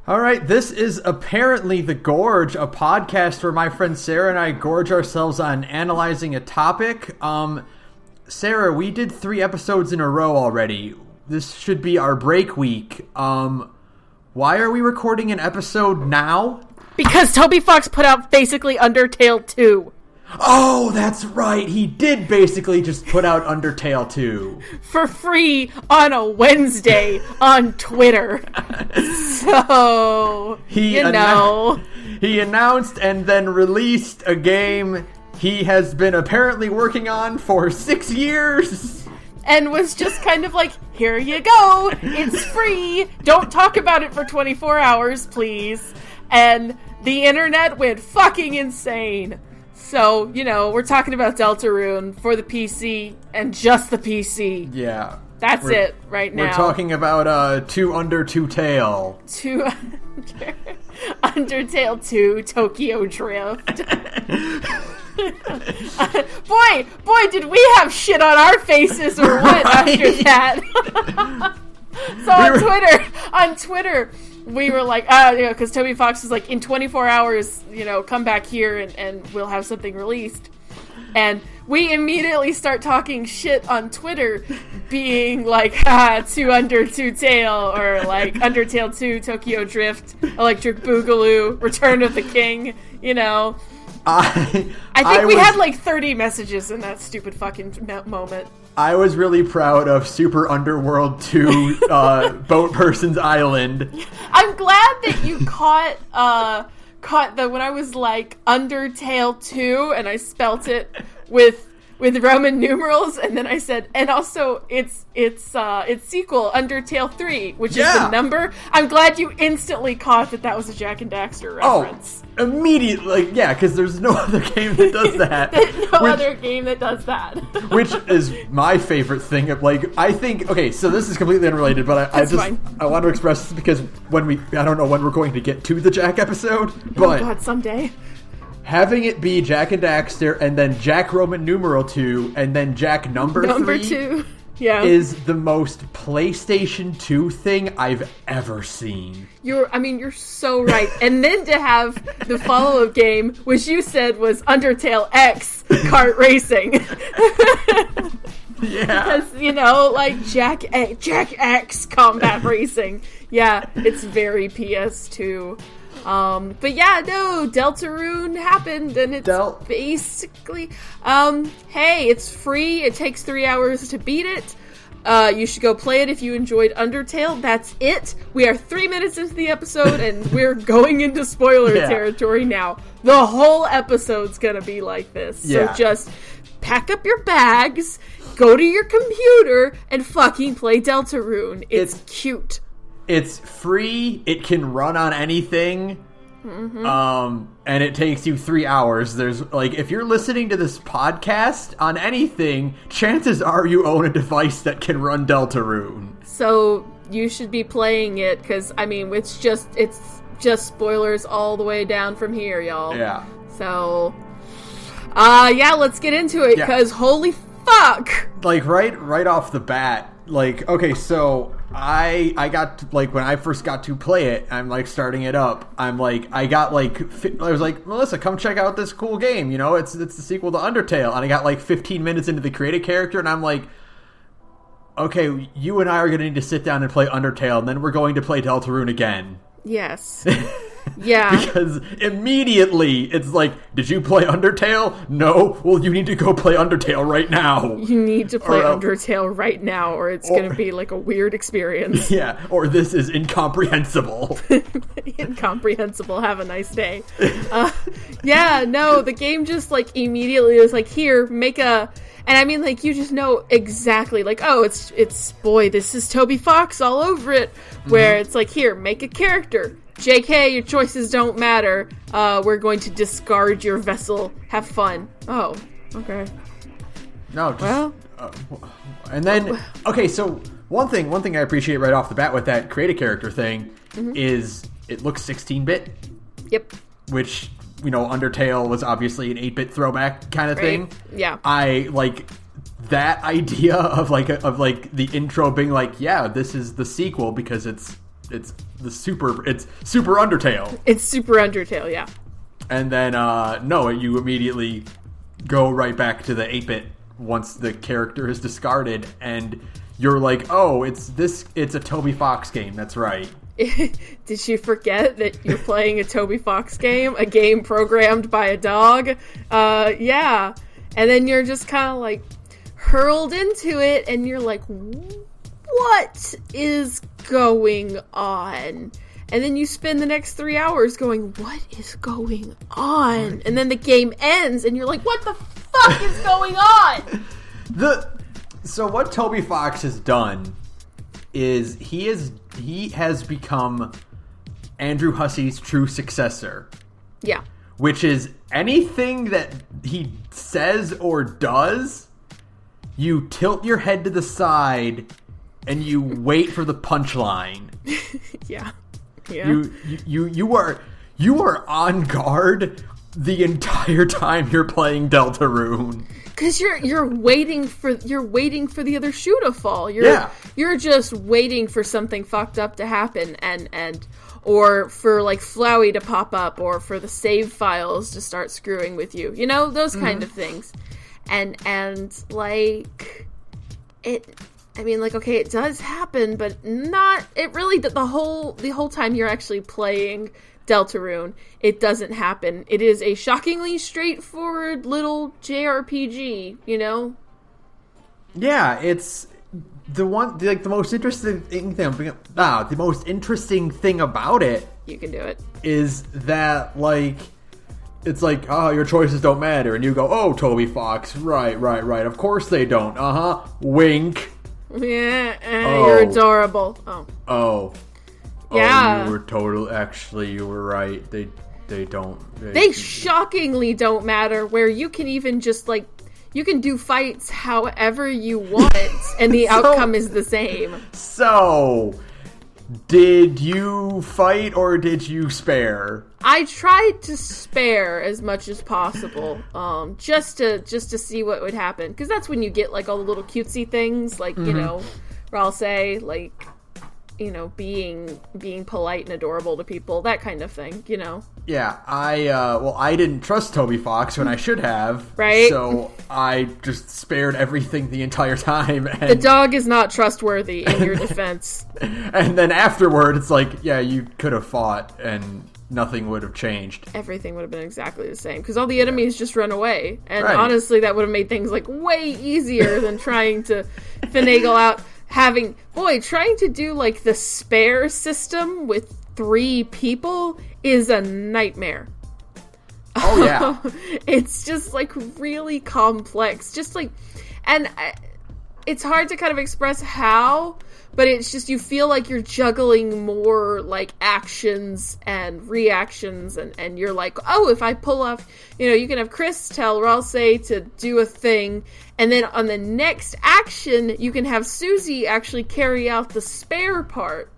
All right, this is apparently The Gorge, a podcast where my friend Sarah and I gorge ourselves on analyzing a topic. Sarah, we did 3 episodes in a row already. This should be our break week. Why are we recording an episode now? Because Toby Fox put out basically Undertale 2. Oh, that's right. He did basically just put out Undertale 2. For free on a Wednesday on Twitter. So, He announced and then released a game he has been apparently working on for 6 years. And was just kind of like, here you go. It's free. Don't talk about it for 24 hours, please. And the internet went fucking insane. So, we're talking about Deltarune for the PC and just the PC. Yeah. That's it right now. We're talking about 2 Under 2 Tail. Undertale 2 Tokyo Drift. Boy, did we have shit on our faces or what after that? So on Twitter, we were like, because Toby Fox was like, in 24 hours, come back here and we'll have something released. And we immediately start talking shit on Twitter, being like, 2 Under 2 Tail, or like Undertale 2 Tokyo Drift, Electric Boogaloo, Return of the King, I think we had like 30 messages in that stupid fucking moment. I was really proud of Super Underworld 2 Boat Person's Island. I'm glad that you caught the when I was like Undertale 2 and I spelt it with Roman numerals, and then I said, and also its sequel, Undertale 3, which is the number. I'm glad you instantly caught that was a Jak and Daxter reference. Oh, immediately, because there's no other game that does that. Other game that does that. Which is my favorite thing. I think, okay, so this is completely unrelated, but I want to express this because I don't know when we're going to get to the Jak episode, but... Oh God, someday. Having it be Jak and Daxter, and then Jak Roman numeral 2, and then Jak number 2, yeah, is the most PlayStation 2 thing I've ever seen. You're so right. And then to have the follow-up game, which you said was Undertale X kart racing. Yeah. Because, like Jak X combat racing. Yeah, it's very PS2. But yeah, no, Deltarune happened, and it's basically, hey, it's free, it takes 3 hours to beat it, you should go play it if you enjoyed Undertale. That's it. We are 3 minutes into the episode, and we're going into spoiler territory now. The whole episode's gonna be like this, so just pack up your bags, go to your computer, and fucking play Deltarune. It's cute. It's free, it can run on anything, and it takes you 3 hours. There's, if you're listening to this podcast on anything, chances are you own a device that can run Deltarune. So, you should be playing it, because, it's just spoilers all the way down from here, y'all. Yeah. So, let's get into it, because holy fuck! Right off the bat, okay, so... I got when I first got to play it, I'm starting it up. I was like, Melissa, come check out this cool game. It's the sequel to Undertale. And I got 15 minutes into the create a character, and I'm like, okay, you and I are going to need to sit down and play Undertale, and then we're going to play Deltarune again. Yes. Yeah. Because immediately it's did you play Undertale? No. Well, you need to go play Undertale right now. You need to play Undertale right now, or it's going to be a weird experience. Yeah, or this is incomprehensible. Incomprehensible. Have a nice day. The game just immediately was here, make a... And you just know exactly, this is Toby Fox all over it, where it's here, make a character. JK, your choices don't matter. We're going to discard your vessel. Have fun. Oh, okay. No, and then, okay, so one thing I appreciate right off the bat with that create a character thing is it looks 16-bit. Yep. Which... Undertale was obviously an 8-bit throwback kind of thing. Yeah. I like that idea of the intro being this is the sequel because it's it's Super Undertale. It's Super Undertale, yeah. And then no, you immediately go right back to the 8-bit once the character is discarded, and you're like, oh, it's a Toby Fox game. That's right. Did you forget that you're playing a Toby Fox game? A game programmed by a dog? Yeah. And then you're just kind of like hurled into it, and you're like, what is going on? And then you spend the next 3 hours going, what is going on? And then the game ends, and you're like, what the fuck is going on? So what Toby Fox has done is he has become Andrew Hussy's true successor. Yeah. Which is anything that he says or does, you tilt your head to the side and you wait for the punchline. Yeah. Yeah. You are on guard the entire time you're playing Deltarune. Because you're waiting for the other shoe to fall. You're just waiting for something fucked up to happen, and or for like Flowey to pop up, or for the save files to start screwing with you. You know, those kind of things. And like it. I mean, like, okay, it does happen, but not. It really the whole time you're actually playing Deltarune, it doesn't happen. It is a shockingly straightforward little JRPG, you know? Yeah, it's the most interesting thing. The most interesting thing about it. You can do it. Is that like it's like, oh, your choices don't matter, and you go, oh, Toby Fox, right. Of course they don't. Wink. Yeah, you're adorable. Oh. Yeah. Oh, you were total. Actually, you were right. They don't. They shockingly don't matter. Where you can even just like you can do fights however you want, and the outcome is the same. So, did you fight or did you spare? I tried to spare as much as possible, just to see what would happen, because that's when you get like all the little cutesy things, like you know, where I'll say like, you know, being polite and adorable to people, that kind of thing, you know. Yeah, I didn't trust Toby Fox when I should have, right? So I just spared everything the entire time. And the dog is not trustworthy in your defense. And then afterward, it's like, yeah, you could have fought and nothing would have changed. Everything would have been exactly the same, because all the enemies just run away. And honestly, that would have made things like way easier than trying to finagle out trying to do like the spare system with 3 people is a nightmare. Oh yeah. It's just like really complex, just like, and it's hard to kind of express how, but it's just, you feel like you're juggling more like actions and reactions, and you're like, oh, if I pull off, you know, you can have Chris tell Ralsei to do a thing, and then on the next action, you can have Susie actually carry out the spare part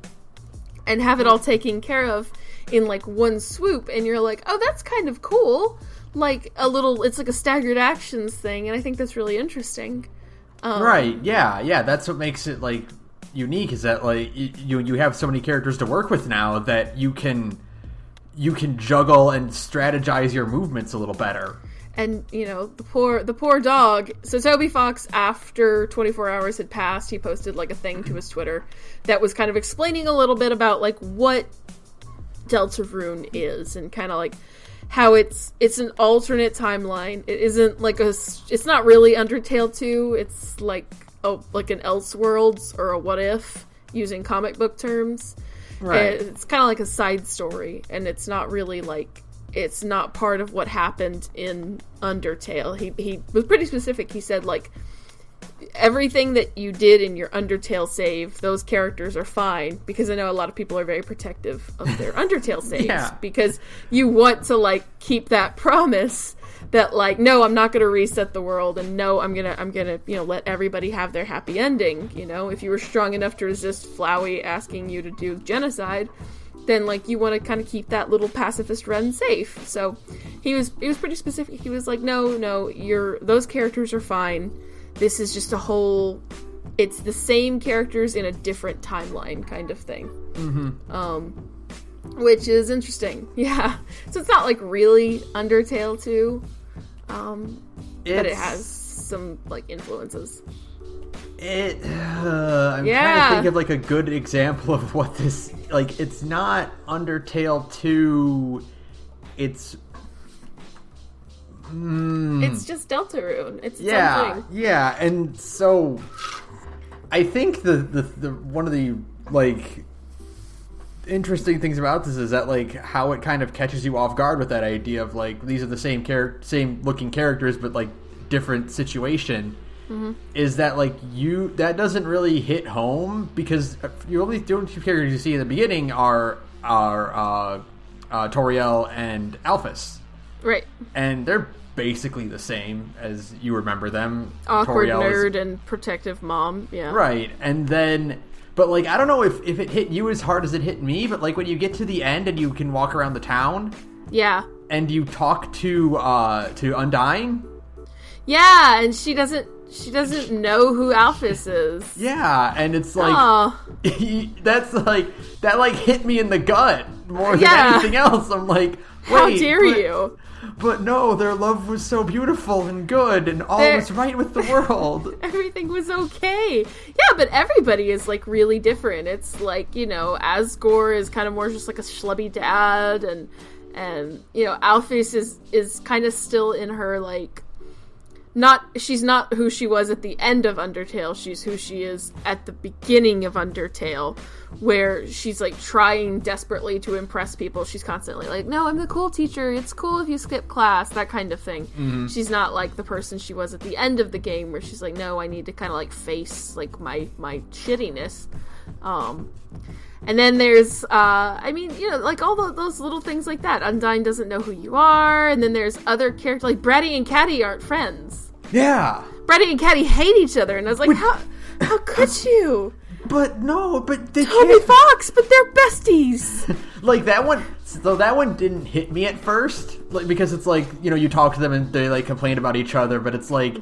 and have it all taken care of in like one swoop, and you're like, oh, that's kind of cool. Like it's like a staggered actions thing, and I think that's really interesting. Right, yeah, that's what makes it like unique, is that like you have so many characters to work with now that you can juggle and strategize your movements a little better. And you know, the poor dog. So Toby Fox, after 24 hours had passed, he posted like a thing to his Twitter that was kind of explaining a little bit about like what Deltarune is, and kind of like how it's an alternate timeline. It isn't like it's not really Undertale 2. It's like an Elseworlds or a What If, using comic book terms. Right. It's kind of like a side story, and it's not really like, it's not part of what happened in Undertale. He was pretty specific. He said like, everything that you did in your Undertale save, those characters are fine, because I know a lot of people are very protective of their Undertale saves, because you want to like keep that promise that like, no, I'm not going to reset the world, and no, I'm gonna you know, let everybody have their happy ending. You know, if you were strong enough to resist Flowey asking you to do genocide, then like you want to kind of keep that little pacifist Ren safe. So he was pretty specific. He was like, no, those characters are fine. This is just a whole it's the same characters in a different timeline kind of thing. Which is interesting. Yeah. So it's not like really Undertale 2. But it has some like influences. I'm trying to think of like a good example of what this, like, it's not Undertale 2. It's just Deltarune. It's something. Yeah, and so I think the one of the like interesting things about this is that like how it kind of catches you off guard with that idea of like these are the same looking characters but like different situation. Is that like that doesn't really hit home because the only two characters you see in the beginning are Toriel and Alphys, right? And they're basically the same as you remember them. Awkward nerd and protective mom, yeah, right. And then, but like I don't know if it hit you as hard as it hit me, but like when you get to the end and you can walk around the town, and you talk to Undyne, and she doesn't know who Alphys is. Yeah, and it's like that's like that like hit me in the gut more than anything else. I'm like, wait, how dare you? But no, their love was so beautiful and good, and all was right with the world. Everything was okay. Yeah, but everybody is like really different. It's like, you know, Asgore is kind of more just like a schlubby dad, and you know, Alphys is kind of still in her like. She's not who she was at the end of Undertale. She's who she is at the beginning of Undertale, where she's like trying desperately to impress people. She's constantly like, no, I'm the cool teacher. It's cool if you skip class, that kind of thing. She's not like the person she was at the end of the game, where she's like, no, I need to kind of like face like my shittiness. And then there's, I mean, you know, like all those little things like that. Undyne doesn't know who you are, and then there's other characters, like Bratty and Catty aren't friends. Yeah. Bratty and Catty hate each other, and I was like, how could you? But no, but they Toby can't. Fox, but they're besties. Like that one, so that one didn't hit me at first, like because it's like, you know, you talk to them and they like complain about each other, but it's like,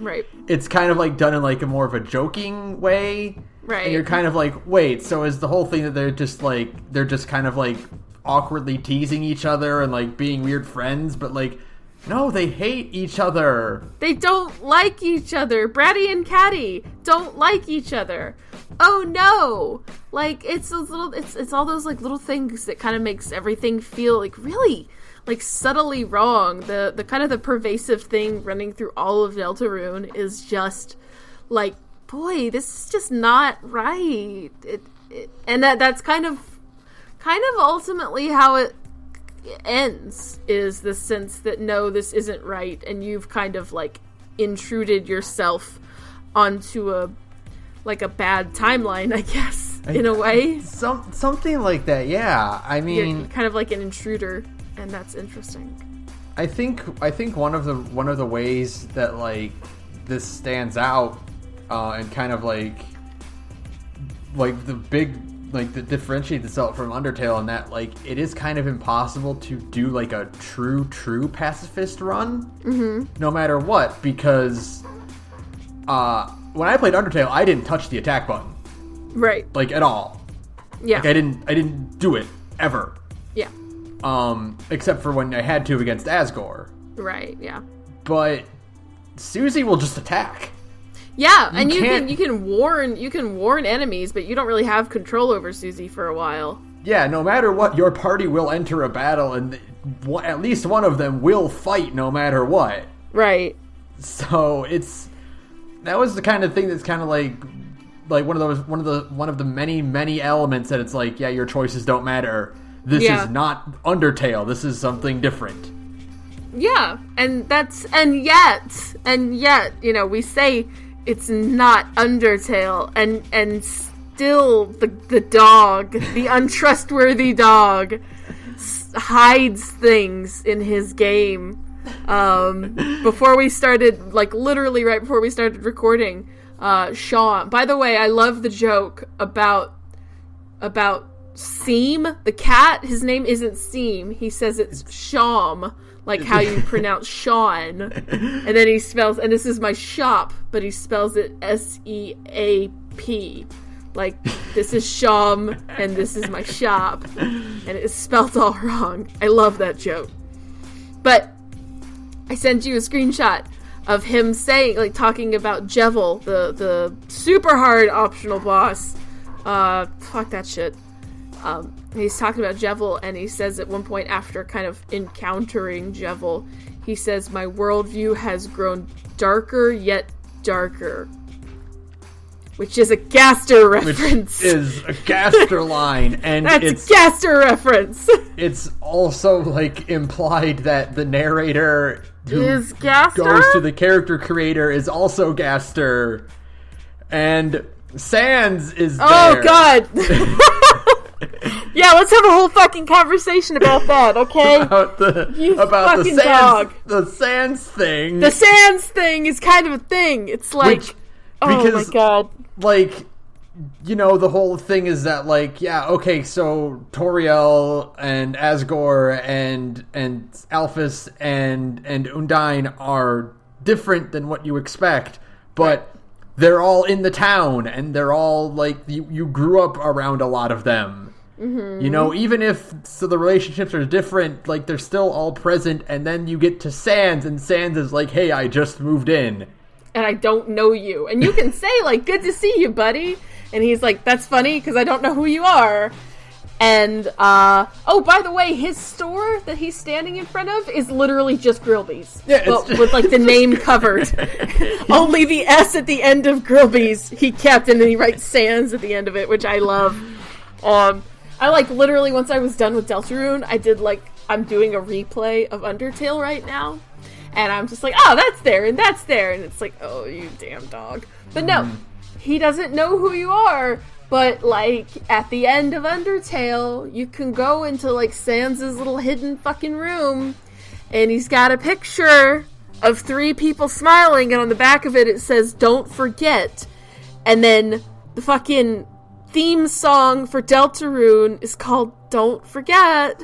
it's kind of like done in like a more of a joking way. Right. And you're kind of like, wait, so is the whole thing that they're just kind of like awkwardly teasing each other and like being weird friends, but like, no, they hate each other. They don't like each other. Bratty and Catty don't like each other. Oh no! Like it's those little, it's all those like little things that kind of makes everything feel like really like subtly wrong. The kind of the pervasive thing running through all of Deltarune is just like, boy, this is just not right. And that's kind of ultimately how it ends, is the sense that no, this isn't right, and you've kind of like intruded yourself onto a bad timeline, I guess, in a way. Something like that, yeah. I mean, you're kind of like an intruder, and that's interesting. I think one of the ways that like this stands out, and kind of like the big like that differentiates itself from Undertale, and that like it is kind of impossible to do like a true pacifist run, no matter what, because when I played Undertale, I didn't touch the attack button, right? Like at all. Yeah, like I didn't do it ever. Yeah. Except for when I had to against Asgore. Right. Yeah. But Susie will just attack. Yeah, and you can warn enemies, but you don't really have control over Susie for a while. Yeah, no matter what, your party will enter a battle, and at least one of them will fight, no matter what. Right. So that was the kind of thing that's kind of like one of the many elements that it's like, yeah, your choices don't matter. This is not Undertale. This is something different. Yeah, and yet, you know, we say it's not Undertale, and still the dog, the untrustworthy dog, hides things in his game. Before we started, like literally right before we started recording, Sean. By the way, I love the joke about Seam, the cat, his name isn't Seam. He says it's Sham, like how you pronounce Sean. And then he spells, and this is my shop, but he spells it S-E-A-P. Like, this is Sham, and this is my shop. And it's spelled all wrong. I love that joke. But I sent you a screenshot of him saying, like, talking about Jevil, the super hard optional boss. Fuck that shit. He's talking about Jevil, and he says at one point after kind of encountering Jevil, he says, "My worldview has grown darker yet darker." Which is a Gaster reference. Which is a Gaster line. And it's a Gaster reference. It's also, like, implied that the narrator who is Gaster? goes to the character creator is also Gaster. And Sans is there. Oh, God. Yeah, let's have a whole fucking conversation about that, okay? about the Sans thing. The Sans thing is kind of a thing. It's like, oh my God. Like, you know, the whole thing is that, like, yeah, okay, so Toriel and Asgore and Alphys and Undine are different than what you expect, but they're all in the town, and they're all, like, you grew up around a lot of them. Mm-hmm. You know, even if the relationships are different, like, they're still all present, and then you get to Sans, and Sans is like, hey, I just moved in. And I don't know you. And you can say, like, good to see you, buddy. And he's like, that's funny, because I don't know who you are. And, oh, by the way, his store that he's standing in front of is literally just Grillby's. Yeah, but with, like, the name covered. Only the S at the end of Grillby's he kept, and then he writes Sans at the end of it, which I love. I, like, literally, once I was done with Deltarune, I did, like, I'm doing a replay of Undertale right now. And I'm just like, oh, that's there, and that's there. And it's like, oh, you damn dog. But no, he doesn't know who you are. But, like, at the end of Undertale, you can go into, like, Sans' little hidden fucking room. And he's got a picture of 3 people smiling. And on the back of it says, don't forget. And then the fucking theme song for Deltarune is called Don't Forget.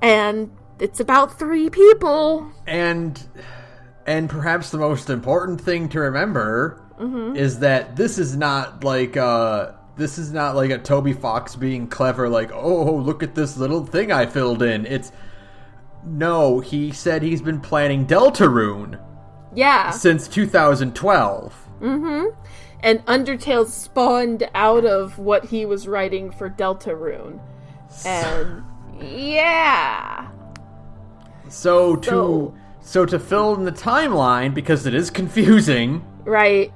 And it's about 3 people. And perhaps the most important thing to remember is that this is not like a Toby Fox being clever, like, oh, look at this little thing I filled in. No, he said he's been planning Deltarune. Yeah. Since 2012. Mm-hmm. And Undertale spawned out of what he was writing for Deltarune. And yeah. So to fill in the timeline, because it is confusing. Right.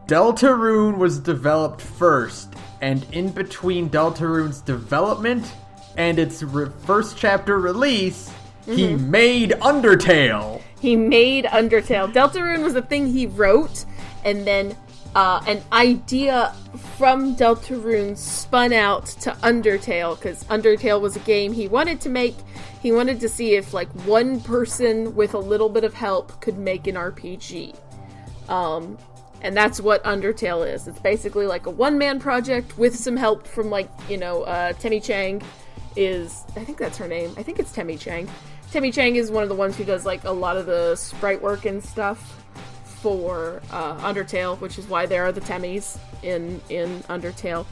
Deltarune was developed first, and in between Deltarune's development and its first chapter release, he made Undertale. Deltarune was the thing he wrote, and then an idea from Deltarune spun out to Undertale, because Undertale was a game he wanted to make. He wanted to see if, like, one person with a little bit of help could make an RPG. And that's what Undertale is. It's basically like a one-man project with some help from, like, you know, Temmie Chang is... I think that's her name. I think it's Temmie Chang. Temmie Chang is one of the ones who does, like, a lot of the sprite work and stuff for Undertale, which is why there are the Temmies in Undertale.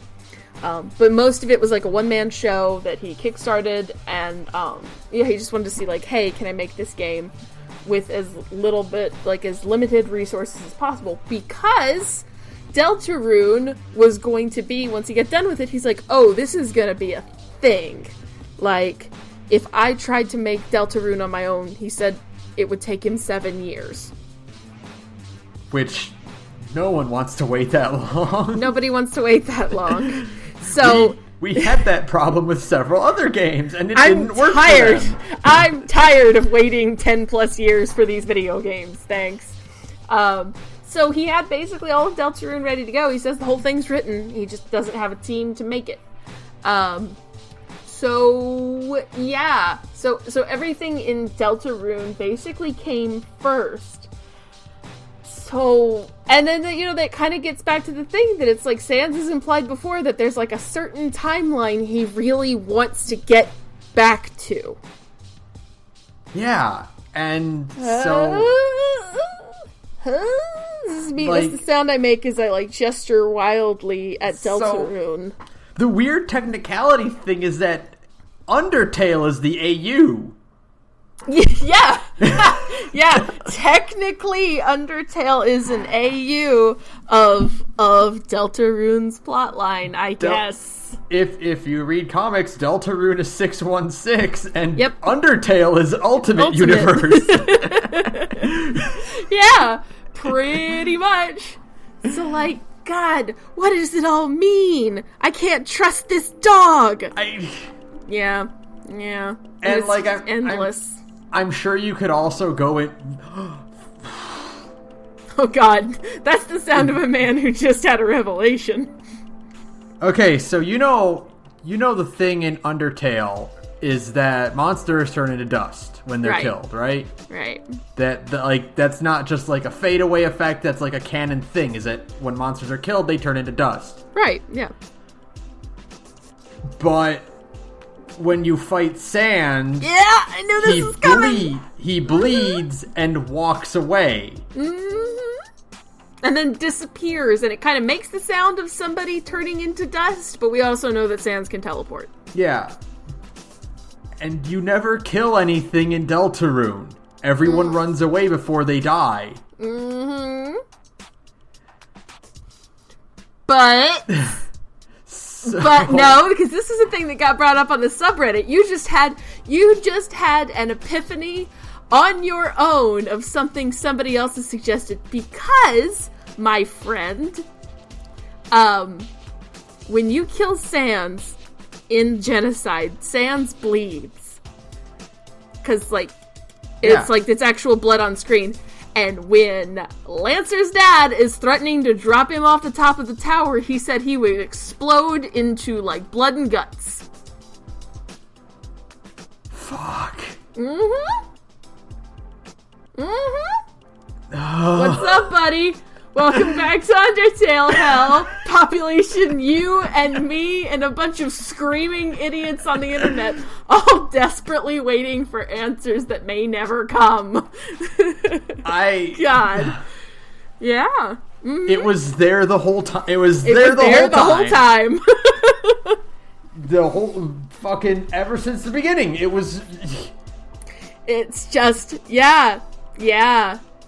But most of it was like a one-man show that he kickstarted, and he just wanted to see, like, hey, can I make this game with as little bit, like, as limited resources as possible? Because Deltarune was going to be, once he got done with it, he's like, oh, this is gonna be a thing. Like, if I tried to make Deltarune on my own, he said it would take him 7 years. Which, no one wants to wait that long. Nobody wants to wait that long. So... We had that problem with several other games, and it didn't work for them. I'm tired of waiting 10 plus years for these video games. Thanks. So he had basically all of Deltarune ready to go. He says the whole thing's written. He just doesn't have a team to make it. So yeah. So everything in Deltarune basically came first. So, and then, that kind of gets back to the thing that it's like Sans has implied before that there's like a certain timeline he really wants to get back to. Yeah, and so... This is me. That's the sound I make as I, like, gesture wildly at Deltarune. So, the weird technicality thing is that Undertale is the AU. Yeah. Yeah. Technically, Undertale is an AU of Deltarune's plotline, I guess. If you read comics, Deltarune is 616, and Undertale is Ultimate Universe. Yeah, pretty much. So, like, God, what does it all mean? I can't trust this dog. Yeah. And it's like, endless. I'm sure you could also go in... Oh God, that's the sound of a man who just had a revelation. Okay, so you know the thing in Undertale is that monsters turn into dust when they're killed, right? Right. That's not just like a fade away effect, that's like a canon thing, is that when monsters are killed, they turn into dust. Right, yeah. But when you fight Sans, I knew this was coming. He bleeds and walks away. Mm-hmm. And then disappears, and it kind of makes the sound of somebody turning into dust, but we also know that Sans can teleport. Yeah. And you never kill anything in Deltarune. Everyone runs away before they die. Mm-hmm. But... But no, because this is a thing that got brought up on the subreddit. You just had an epiphany on your own of something somebody else has suggested, because, my friend, when you kill Sans in Genocide, Sans bleeds. Because, like, it's actual blood on screen. And when Lancer's dad is threatening to drop him off the top of the tower, he said he would explode into, like, blood and guts. Fuck. Mm-hmm. Mm-hmm. What's up, buddy? Welcome back to Undertale, hell. Population you and me and a bunch of screaming idiots on the internet, all desperately waiting for answers that may never come. God. Yeah. Mm-hmm. It was there the whole time. It was there the whole time. The whole fucking, ever since the beginning. It was... It's just, yeah.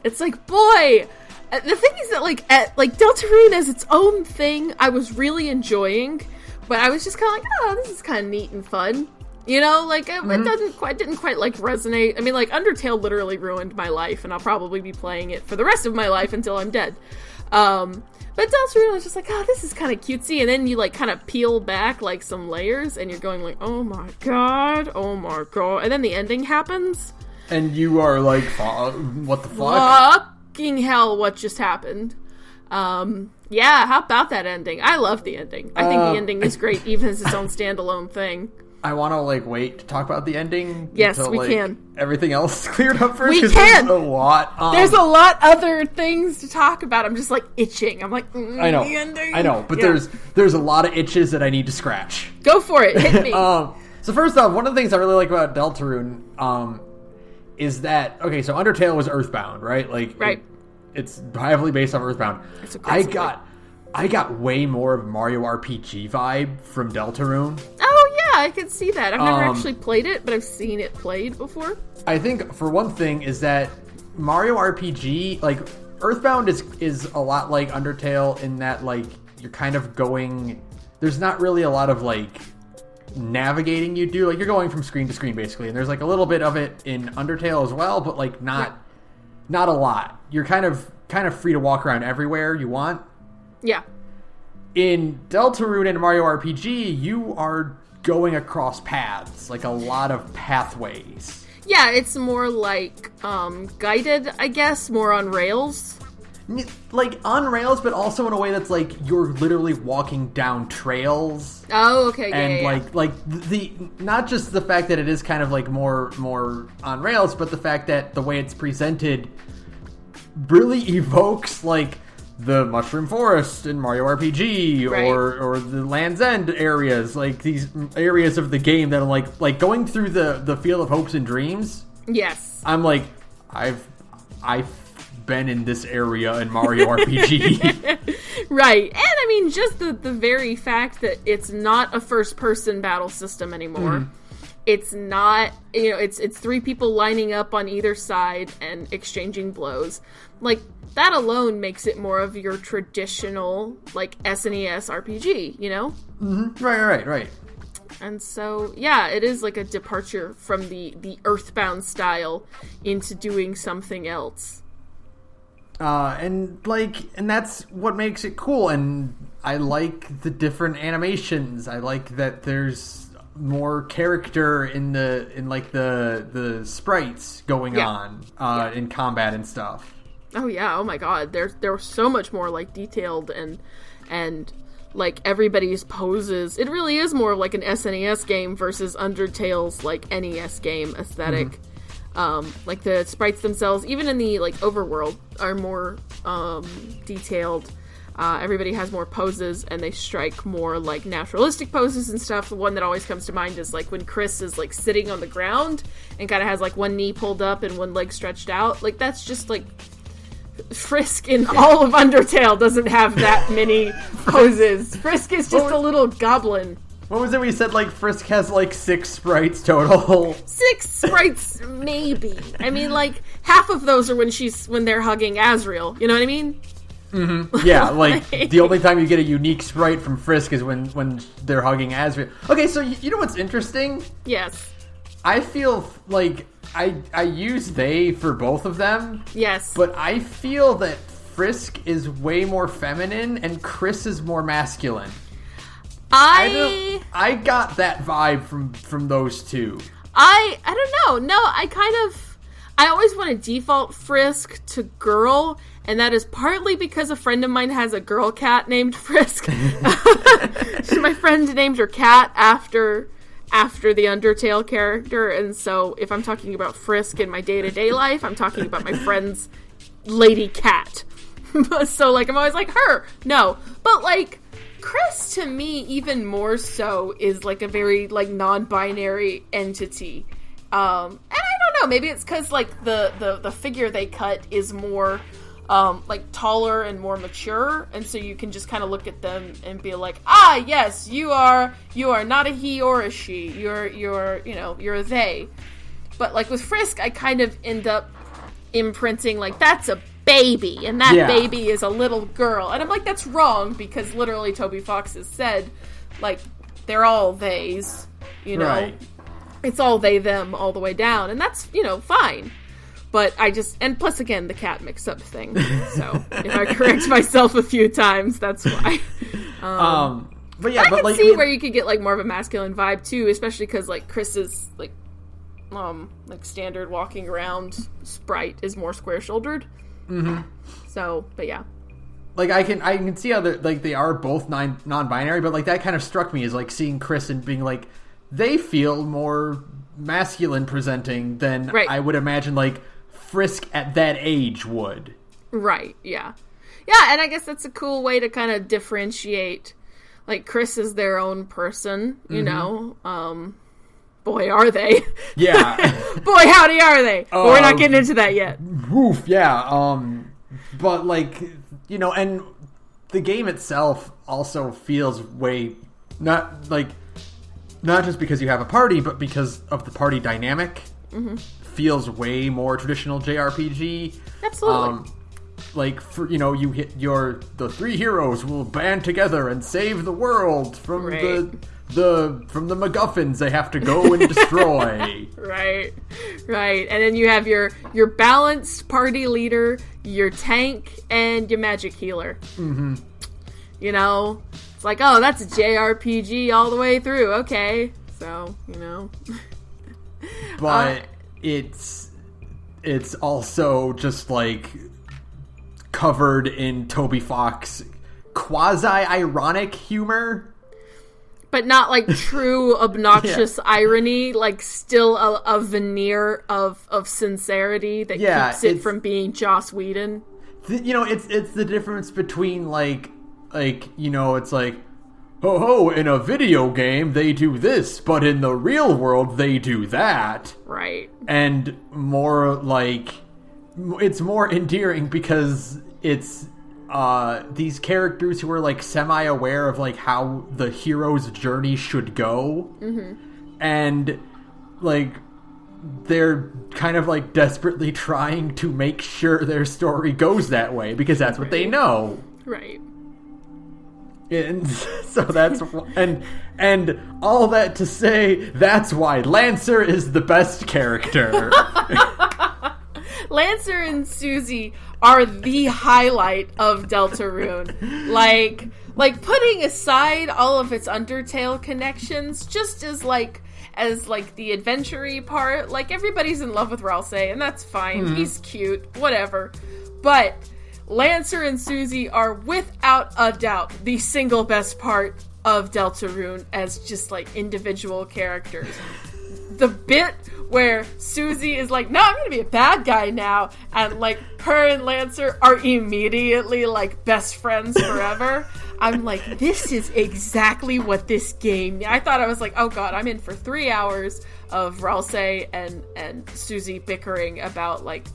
It's like, boy... The thing is that, Deltarune as its own thing, I was really enjoying, but I was just kind of like, oh, this is kind of neat and fun. You know, like, it didn't quite, resonate. I mean, like, Undertale literally ruined my life, and I'll probably be playing it for the rest of my life until I'm dead. But Deltarune was just like, oh, this is kind of cutesy, and then you, like, kind of peel back, like, some layers, and you're going like, oh my god, and then the ending happens. And you are like, what the fuck? Fucking hell, what just happened? Yeah, how about that ending? I love the ending. I think the ending is great, even as its own standalone thing. I want to, wait to talk about the ending. Yes, until, we can. Everything else cleared up first. We can! There's a lot. There's a lot other things to talk about. I'm just, itching. I'm like, I know. The ending. I know, but there's a lot of itches that I need to scratch. Go for it. Hit me. So first off, one of the things I really like about Deltarune, is that, okay, so Undertale was Earthbound, right? Right. It's heavily based on Earthbound. I got way more of Mario RPG vibe from Deltarune. Oh yeah, I can see that. I've never actually played it, but I've seen it played before. I think, for one thing, is that Mario RPG, Earthbound is a lot like Undertale in that, you're kind of going... There's not really a lot of, navigating you do. You're going from screen to screen, basically. And there's, a little bit of it in Undertale as well, but, not a lot. You're kind of free to walk around everywhere you want. Yeah. In Deltarune and Mario RPG, you are going across paths, a lot of pathways. Yeah, it's more guided, I guess, more on rails. On rails, but also in a way that's you're literally walking down trails. Oh, okay, and the not just the fact that it is kind of more on rails, but the fact that the way it's presented, really evokes like the Mushroom Forest in Mario RPG, right. or the Land's End areas, like these areas of the game that are like going through the Field of Hopes and Dreams. Yes. I'm like, I've been in this area in Mario RPG. Right. And I mean, just the very fact that it's not a first-person battle system anymore. Mm. It's not, it's three people lining up on either side and exchanging blows. Like, that alone makes it more of your traditional, like, SNES RPG, you know? Mm-hmm. Right. And so, yeah, it is like a departure from the Earthbound style into doing something else. And that's what makes it cool. And I like the different animations. I like that there's more character in the sprites going on in combat and stuff. Oh yeah, oh my god. There was so much more like detailed and like everybody's poses. It really is more like an SNES game versus Undertale's like NES game aesthetic. Mm-hmm. Like the sprites themselves, even in the like overworld, are more detailed. Everybody has more poses, and they strike more like naturalistic poses and stuff. The one that always comes to mind is like when Chris is like sitting on the ground and kind of has like one knee pulled up and one leg stretched out. Like that's just like Frisk in all of Undertale doesn't have that many poses. Frisk is just a little goblin. What was it we said, like, Frisk has, like, 6 sprites total? 6 sprites, maybe. I mean, like, half of those are when they're hugging Asriel. You know what I mean? Mm-hmm. Yeah, like, the only time you get a unique sprite from Frisk is when they're hugging Asriel. Okay, so you know what's interesting? Yes. I feel like I use they for both of them. Yes. But I feel that Frisk is way more feminine and Chris is more masculine. I got that vibe from those two. I don't know. No, I always want to default Frisk to girl, and that is partly because a friend of mine has a girl cat named Frisk. So my friend named her cat after the Undertale character, and so if I'm talking about Frisk in my day-to-day life, I'm talking about my friend's lady cat. So, like, I'm always like, her! No. But, like, Chris, to me, even more so, is, like, a very, like, non-binary entity. And I don't know, maybe it's because, like, the figure they cut is more, like, taller and more mature, and so you can just kind of look at them and be like, ah, yes, you are not a he or a she, you're a they. But, like, with Frisk, I kind of end up imprinting, like, that's a baby, and that baby is a little girl. And I'm like, that's wrong, because literally Toby Fox has said, like, they're all theys, you know? Right. It's all they, them, all the way down, and that's, fine. But and plus again, the cat mix-up thing. So, if I correct myself a few times, that's why. But yeah, I can see where you could get, like, more of a masculine vibe, too, especially because, like, Chris's, like standard walking around sprite is more square-shouldered. Mm-hmm. So, but yeah. Like, I can see how they are both non-binary, but, like, that kind of struck me as, like, seeing Chris and being, like, they feel more masculine presenting than I would imagine, like, Frisk at that age would. Right, yeah. Yeah, and I guess that's a cool way to kind of differentiate, like, Chris is their own person, you know? Boy, are they. Yeah. Boy, howdy are they. But we're not getting into that yet. Woof, yeah. But, like, and the game itself also feels not just because you have a party, but because of the party dynamic. Mm-hmm. Feels way more traditional JRPG. Absolutely. Like, for, you hit the 3 heroes will band together and save the world from from the MacGuffins they have to go and destroy. Right. And then you have your balanced party leader, your tank, and your magic healer. Mm-hmm. It's like, oh, that's a JRPG all the way through. Okay. So, But it's also just, like, covered in Toby Fox quasi-ironic humor. but not like true obnoxious irony, like still a veneer of sincerity that keeps it from being Joss Whedon. It's the difference between like it's like, ho, in a video game they do this, but in the real world they do that. Right. And more like, it's more endearing because it's these characters who are like semi-aware of like how the hero's journey should go. Mm-hmm. And like they're kind of like desperately trying to make sure their story goes that way because that's what they know. Right. And so that's and all that to say, that's why Lancer is the best character. Lancer and Susie are the highlight of Deltarune. Like putting aside all of its Undertale connections, just as the adventure-y part, like everybody's in love with Ralsei, and that's fine. Mm-hmm. He's cute, whatever. But Lancer and Susie are without a doubt the single best part of Deltarune as just like individual characters. The bit where Susie is like, no, I'm gonna be a bad guy now, and like her and Lancer are immediately like best friends forever. I'm like, this is exactly what this game. I thought, I was like, oh god, I'm in for 3 hours of Ralsei and Susie bickering about like,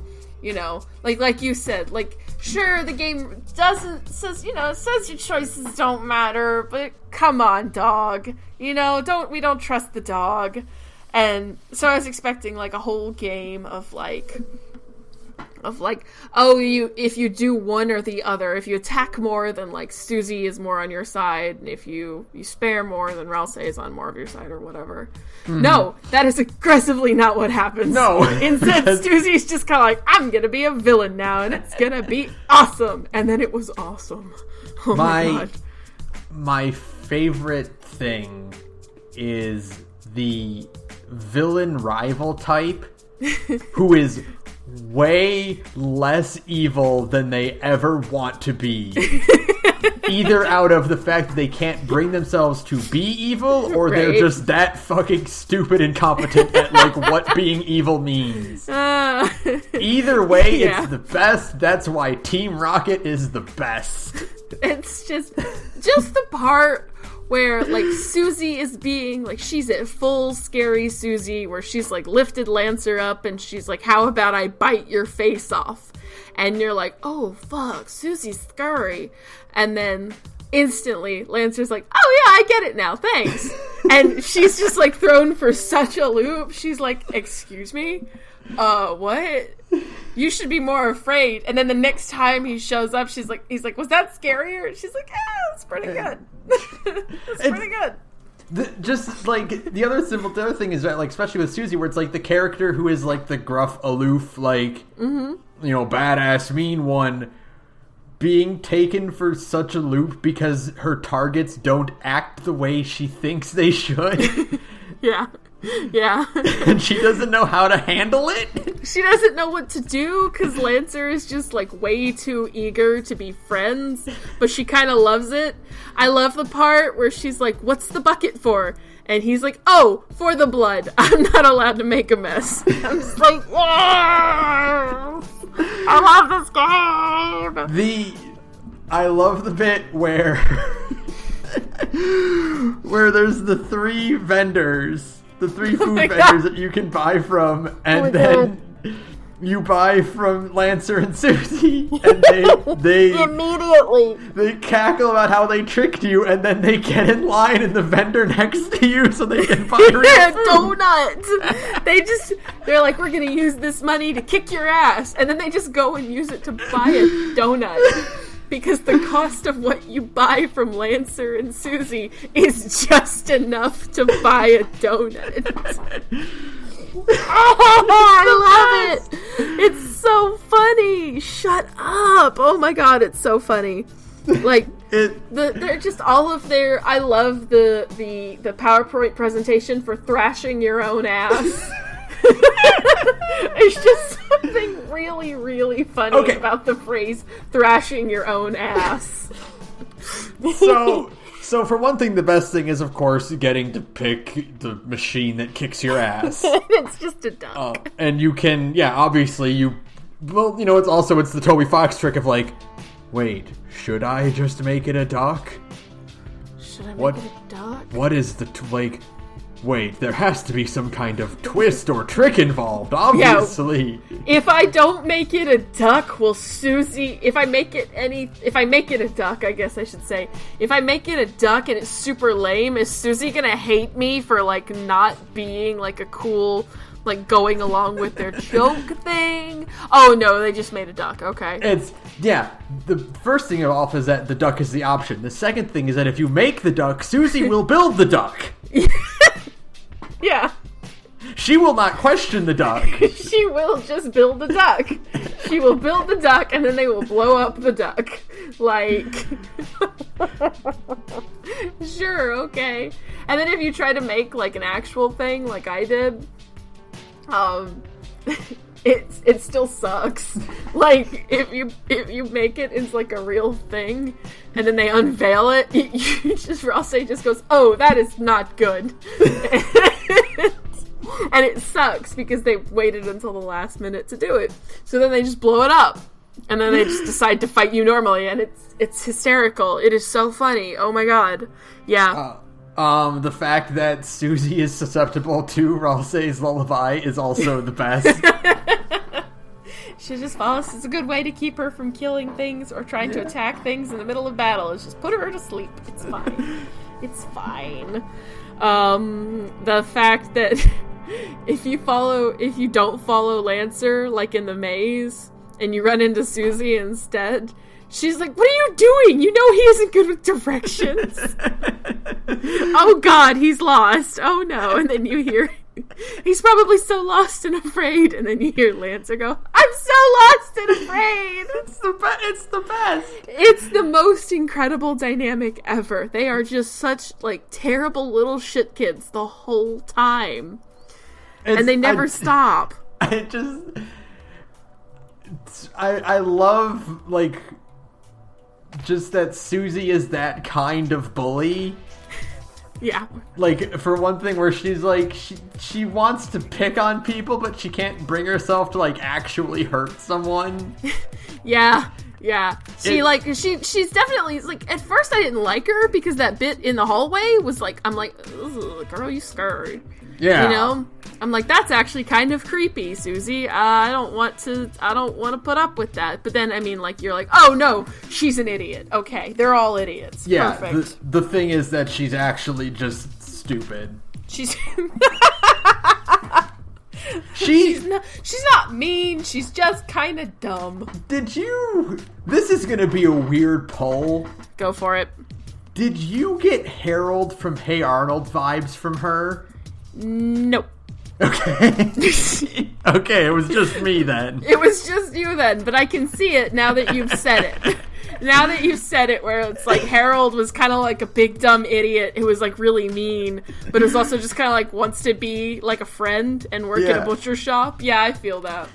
like you said, like, sure, the game says your choices don't matter, but come on, dog. We don't trust the dog. And so I was expecting like a whole game of like, if you do one or the other, if you attack more, then like Susie is more on your side, and if you spare more, then Ralsei is on more of your side or whatever. Mm-hmm. No, that is aggressively not what happens. No. Instead, Susie's just kind of like, I'm gonna be a villain now, and it's gonna be awesome. And then it was awesome. Oh my god. My favorite thing is the villain rival type who is way less evil than they ever want to be. Either out of the fact that they can't bring themselves to be evil, or they're just that fucking stupid and competent at like what being evil means. Either way, it's the best. That's why Team Rocket is the best. It's just the part where, like, Susie is being, like, she's at full scary Susie, where she's, like, lifted Lancer up, and she's like, how about I bite your face off? And you're like, oh, fuck, Susie's scary. And then, instantly, Lancer's like, oh, yeah, I get it now, thanks. And she's just, like, thrown for such a loop. She's like, excuse me? What? You should be more afraid. And then the next time he shows up, he's like, was that scarier? And she's like, that's pretty good. It's pretty good. Just like the other thing is that, like, especially with Susie, where it's like the character who is like the gruff, aloof, like, badass, mean one, being taken for such a loop because her targets don't act the way she thinks they should. Yeah. And she doesn't know how to handle it. She doesn't know what to do because Lancer is just like way too eager to be friends, but she kind of loves it. I love the part where she's like, what's the bucket for? And he's like, oh, for the blood. I'm not allowed to make a mess. I'm just like, yes! I love this game! I love the bit where there's the three vendors, the three food vendors that you can buy from, and then you buy from Lancer and Susie, and they immediately they cackle about how they tricked you, and then they get in line in the vendor next to you so they can buy real food. Donuts. They're like, we're gonna use this money to kick your ass, and then they just go and use it to buy a donut. Because the cost of what you buy from Lancer and Susie is just enough to buy a donut. Oh, I love it. It's so funny. Shut up. Oh my god, it's so funny. Like, they're just all of their... I love the PowerPoint presentation for thrashing your own ass. It's just something really, really funny about the phrase thrashing your own ass. So So for one thing, the best thing is, of course, getting to pick the machine that kicks your ass. It's just a duck. And you can, obviously it's the Toby Fox trick of like, wait, should I just make it a duck? Should I make it a duck? What is wait, there has to be some kind of twist or trick involved, obviously. Yeah, if I don't make it a duck, will Susie... If I make it a duck, I guess I should say. If I make it a duck and it's super lame, is Susie gonna hate me for, like, not being, like, a cool... like, going along with their joke thing? Oh, no, they just made a duck. Okay. The first thing off is that the duck is the option. The second thing is that if you make the duck, Susie will build the duck. Yeah. She will not question the duck. She will just build the duck. She will build the duck, and then they will blow up the duck. Like... Sure, okay. And then if you try to make, like, an actual thing, like I did... it still sucks. Like, if you make it into, like, a real thing, and then they unveil it, Ross just goes, oh, that is not good. And it sucks, because they waited until the last minute to do it. So then they just blow it up. And then they just decide to fight you normally, and it's hysterical. It is so funny. Oh my god. Yeah. The fact that Susie is susceptible to Ralsei's lullaby is also the best. She just follows. It's a good way to keep her from killing things or trying to attack things in the middle of battle. Is just put her to sleep. It's fine. It's fine. The fact that if you don't follow Lancer, like in the maze, and you run into Susie instead, she's like, what are you doing? You know he isn't good with directions. Oh god, he's lost. Oh no. And then you hear, he's probably so lost and afraid. And then you hear Lancer go, I'm so lost and afraid. It's the best. It's the most incredible dynamic ever. They are just such, like, terrible little shit kids the whole time. And they never stop. I love, like... just that Susie is that kind of bully. Yeah. Like, for one thing, where she's like, she wants to pick on people, but she can't bring herself to, like, actually hurt someone. Yeah. She's definitely, like, at first I didn't like her, because that bit in the hallway was like, I'm like, girl, you scared. Yeah. You know? I'm like, that's actually kind of creepy, Susie. I don't want to put up with that. But then, I mean, like, you're like, oh no, she's an idiot. Okay, they're all idiots. Yeah, perfect. The thing is that she's actually just stupid. She's not mean, she's just kind of dumb. This is gonna be a weird poll. Go for it. Did you get Harold from Hey Arnold vibes from her? Nope. Okay. Okay, it was just me then. It was just you then, but I can see it now that you've said it. Now that you've said it, where it's like Harold was kind of like a big dumb idiot who was like really mean, but is also just kind of like wants to be like a friend and work at a butcher shop. Yeah, I feel that.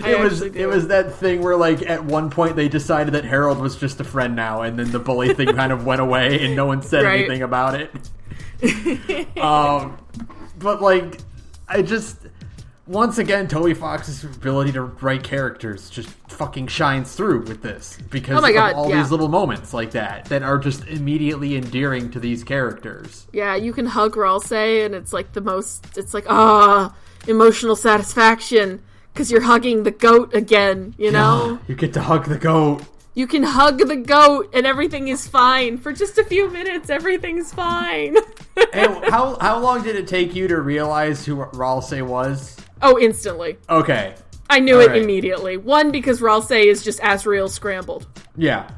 It was that thing where, like, at one point they decided that Harold was just a friend now, and then the bully thing kind of went away and no one said anything about it. But, like, once again, Toby Fox's ability to write characters just fucking shines through with this. Because of all these little moments like that are just immediately endearing to these characters. Yeah, you can hug Ralsei, and it's like emotional satisfaction, because you're hugging the goat again, you know? You get to hug the goat. You can hug the goat and everything is fine. For just a few minutes, everything's fine. And how long did it take you to realize who Ralsei was? Oh, instantly. Okay. I knew it immediately. One, because Ralsei is just Asriel scrambled. Yeah.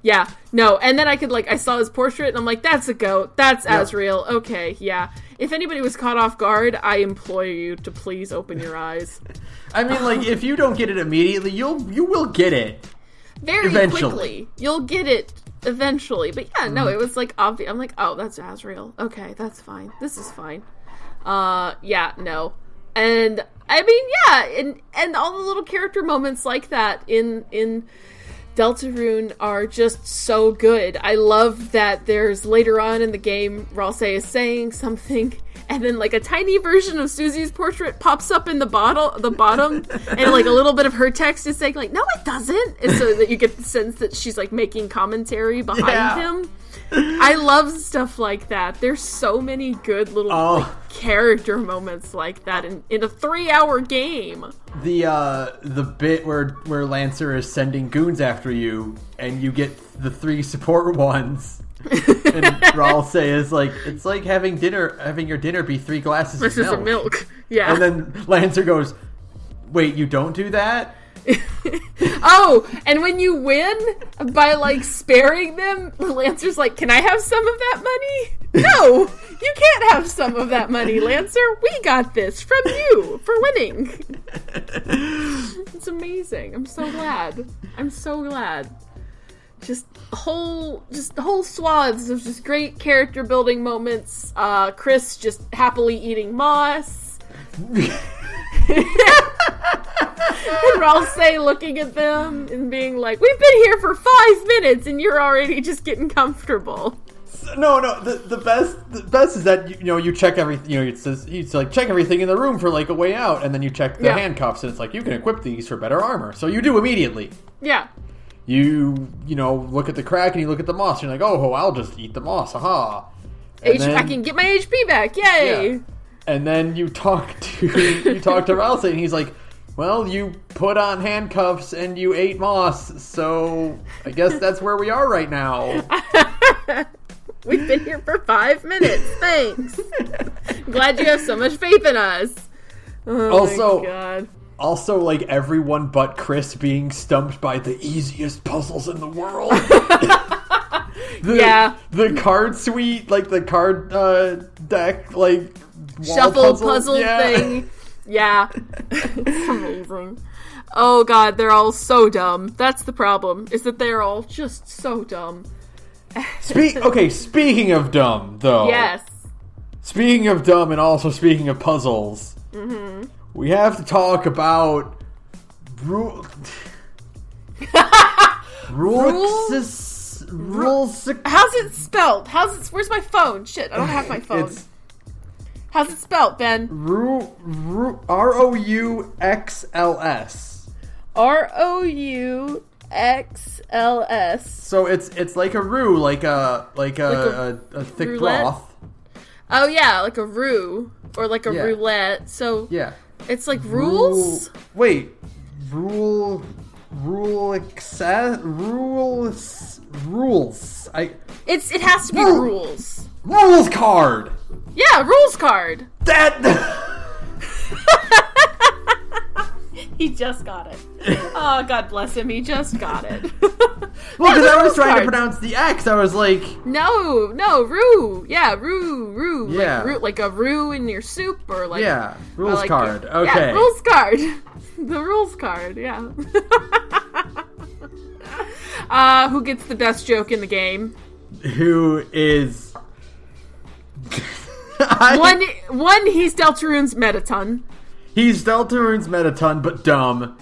Yeah. No, and then I saw his portrait and I'm like, that's a goat. That's Asriel. Okay, yeah. If anybody was caught off guard, I implore you to please open your eyes. I mean, like, if you don't get it immediately, you will get it. Very quickly. You'll get it eventually. But yeah, no, it was like obvious. I'm like, oh, that's Asriel. Okay, that's fine. This is fine. Yeah, no. And I mean, yeah, and all the little character moments like that in Deltarune are just so good. I love that there's later on in the game, Ralsei is saying something, and then like a tiny version of Susie's portrait pops up in the bottom, and like a little bit of her text is saying like, no it doesn't, and so that you get the sense that she's like making commentary behind him. I love stuff like that. There's so many good little like, character moments like that in a 3-hour game. The bit where Lancer is sending goons after you, and you get the 3 support ones, and Ralsei is like, it's like having your dinner be 3 glasses of milk. Yeah. And then Lancer goes, wait, you don't do that? Oh, and when you win by like sparing them, Lancer's like, can I have some of that money? No, you can't have some of that money, Lancer. We got this from you for winning. It's amazing. I'm so glad. Just whole swaths of just great character building moments. Chris just happily eating moss. And Ralsei looking at them and being like, we've been here for 5 minutes and you're already just getting comfortable. No, the best is that you check everything. It says he's like, check everything in the room for like a way out, and then you check the handcuffs, and it's like, you can equip these for better armor. So you do immediately. Yeah. You look at the crack and you look at the moss. And you're like, oh, I'll just eat the moss. Aha. I can get my HP back. Yay. Yeah. And then you talk to Ralsei, and he's like, well, you put on handcuffs and you ate moss, so I guess that's where we are right now. We've been here for 5 minutes. Thanks. Glad you have so much faith in us. Oh my God. Also, like, everyone but Chris being stumped by the easiest puzzles in the world. The card suite, like the card deck, like shuffle puzzle thing. Yeah. It's amazing. Oh God, they're all so dumb. That's the problem, is that they're all just so dumb. Speaking of dumb, though. Yes. Speaking of dumb and also speaking of puzzles, we have to talk about rules. How's it spelled? Where's my phone? Shit, I don't have my phone. How's it spelled, Ben? Rouxls. Rouxls. So it's like a roux, like a thick roulette? broth. Oh yeah, like a roux or like a roulette. So yeah, it's like rules. Rules. It has to be rules. Rules card. Yeah, rules card. He just got it. Oh, God bless him. He just got it. Well, because I was trying to pronounce the X. I was like... No, roux. Yeah, roux. Yeah. Like, like a roux in your soup or like... Yeah, rules card. Okay. Yeah, rules card. The rules card, yeah. Who gets the best joke in the game? Who is... One, he's Deltarune's Metaton. He's Deltarune's Metaton, but dumb.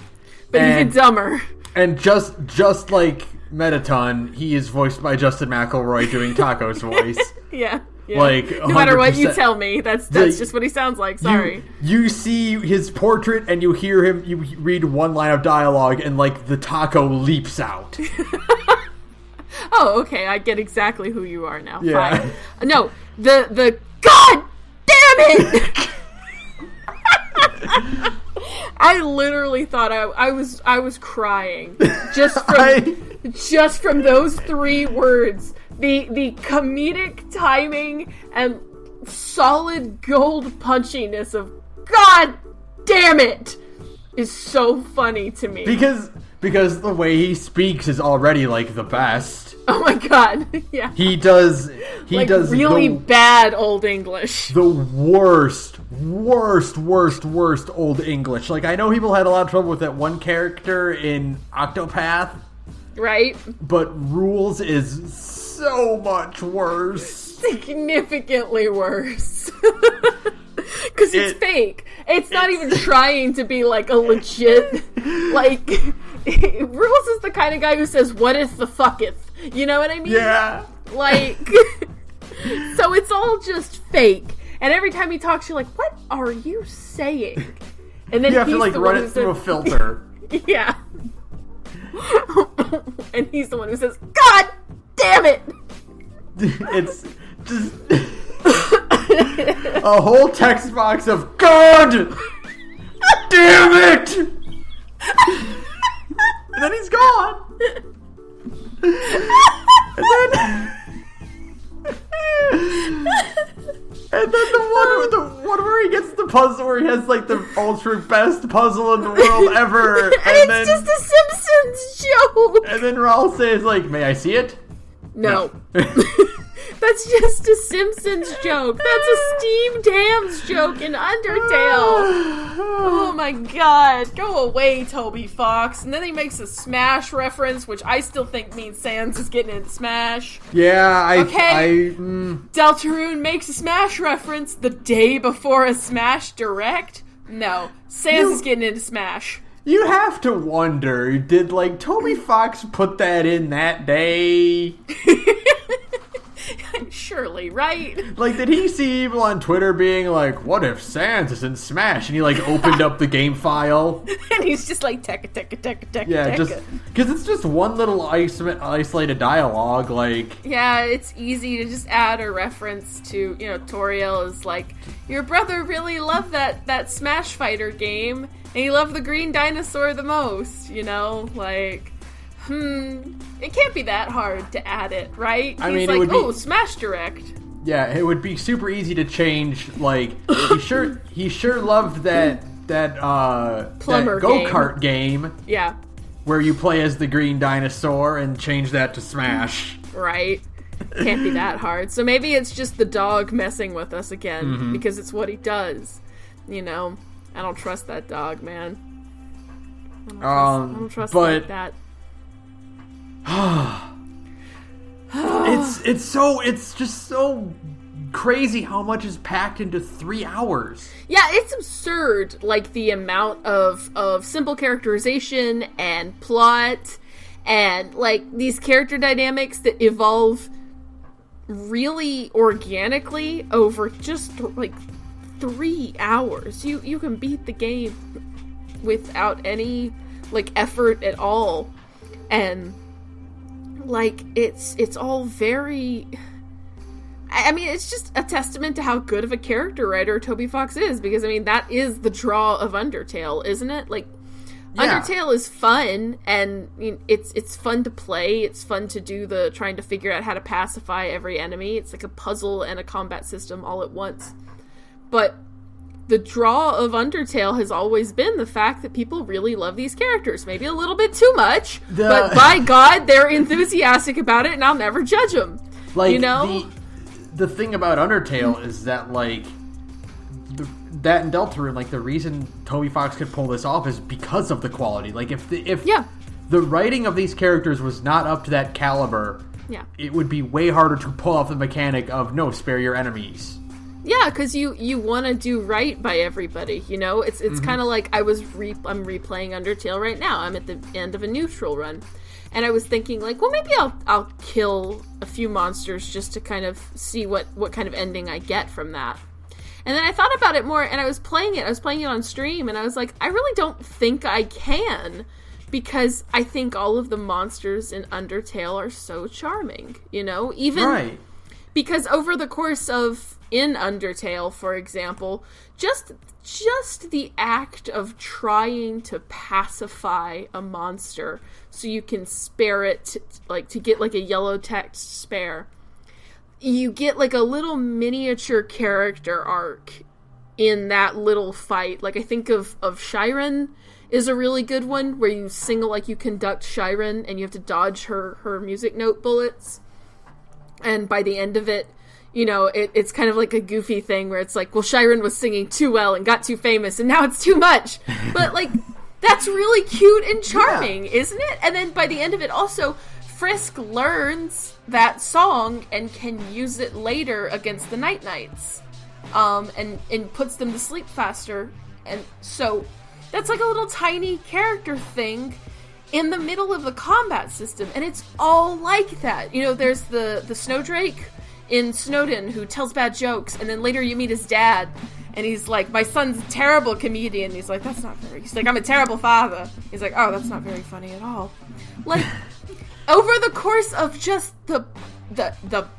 But even dumber. And just like Metaton, he is voiced by Justin McElroy doing Taco's voice. Yeah. Like, no matter what you tell me, that's just what he sounds like. Sorry. You see his portrait and you hear him. You read one line of dialogue, and like the taco leaps out. Oh, okay. I get exactly who you are now. Yeah. Fine. No, the God damn it! I literally thought I was crying just from those 3 words. The comedic timing and solid gold punchiness of God damn it is so funny to me. Because the way he speaks is already like the best. Oh my God. Yeah. He does really bad Old English. The worst Old English. Like, I know people had a lot of trouble with that one character in Octopath. Right? But Rules is so much worse. Significantly worse. Because it's fake. It's not even trying to be like a legit, like, Rules is the kind of guy who says, what if the fucketh? You know what I mean? Yeah. Like, so it's all just fake. And every time he talks, you're like, what are you saying? And then you have to, like, run it through a filter. Yeah. And he's the one who says, God damn it! It's just a whole text box of God damn it! And then he's gone. And then the one where he gets the puzzle where he has like the ultra best puzzle in the world ever. and it's then, just a Simpsons joke. And then Raul says like, may I see it? No. That's just a Simpsons joke. That's a Steve Dams joke in Undertale. Oh my god. Go away, Toby Fox. And then he makes a Smash reference, which I still think means Sans is getting into Smash. Yeah, Deltarune makes a Smash reference the day before a Smash Direct. No, Sans is getting into Smash. You have to wonder, did like Toby Fox put that in that day? Surely, right? Like, did he see people on Twitter being like, what if Sans is in Smash? And he, like, opened up the game file. And he's just like, tekka. Yeah, just, because it's just one little isolated dialogue, like... Yeah, it's easy to just add a reference to, Toriel is like, your brother really loved that Smash Fighter game, and he loved the green dinosaur the most, like... it can't be that hard to add it, right? I mean, like, it would be... Smash Direct. Yeah, it would be super easy to change, like, he sure loved that Plumber go-kart game. Yeah. Where you play as the green dinosaur and change that to Smash. Right. Can't be that hard. So maybe it's just the dog messing with us again, because it's what he does. I don't trust that dog, man. I don't trust like that. It's just so crazy how much is packed into 3 hours. Yeah, it's absurd, like the amount of simple characterization and plot and like these character dynamics that evolve really organically over just like 3 hours. You can beat the game without any like effort at all. And like, it's all very... I mean, it's just a testament to how good of a character writer Toby Fox is, because, I mean, that is the draw of Undertale, isn't it? Like, yeah. Undertale is fun, and it's fun to play, it's fun to do the trying to figure out how to pacify every enemy. It's like a puzzle and a combat system all at once. But the draw of Undertale has always been the fact that people really love these characters. Maybe a little bit too much, but by God, they're enthusiastic about it, and I'll never judge them. Like, the thing about Undertale is that, like, that and Deltarune, like, the reason Toby Fox could pull this off is because of the quality. Like, if the writing of these characters was not up to that caliber, it would be way harder to pull off the mechanic of, no, spare your enemies. Yeah, because you want to do right by everybody, It's kind of like I'm replaying Undertale right now. I'm at the end of a neutral run. And I was thinking, like, well, maybe I'll kill a few monsters just to kind of see what kind of ending I get from that. And then I thought about it more, and I was playing it on stream, and I was like, I really don't think I can, because I think all of the monsters in Undertale are so charming, Even... Right. Because over the course of, in Undertale, for example, just the act of trying to pacify a monster so you can spare it, to get, like, a yellow text spare, you get, like, a little miniature character arc in that little fight. Like, I think of Shiren is a really good one, where you you conduct Shiren, and you have to dodge her music note bullets. And by the end of it, it's kind of like a goofy thing where it's like, well, Shiren was singing too well and got too famous, and now it's too much. But, like, that's really cute and charming, isn't it? And then by the end of it, also, Frisk learns that song and can use it later against the Night Knights, and puts them to sleep faster. And so that's like a little tiny character thing in the middle of the combat system, and it's all like that. You know, there's the Snowdrake in Snowden who tells bad jokes, and then later you meet his dad, and he's like, my son's a terrible comedian. He's like, that's not very... He's like, I'm a terrible father. He's like, oh, that's not very funny at all. Like, over the course of just the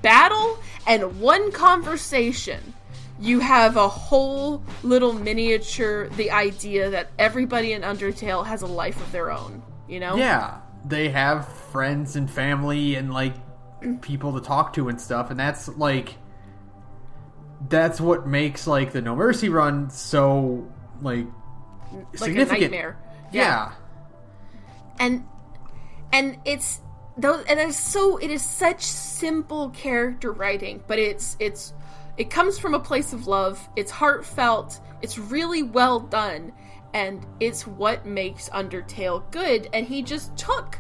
battle and one conversation, you have a whole little miniature, the idea that everybody in Undertale has a life of their own, you know? Yeah, they have friends and family and, like, people to talk to and stuff, and that's, like... That's what makes, like, the No Mercy run so, like significant. A nightmare. Yeah. And it's... And it is such simple character writing, but it comes from a place of love. It's heartfelt. It's really well done, and it's what makes Undertale good. And he just took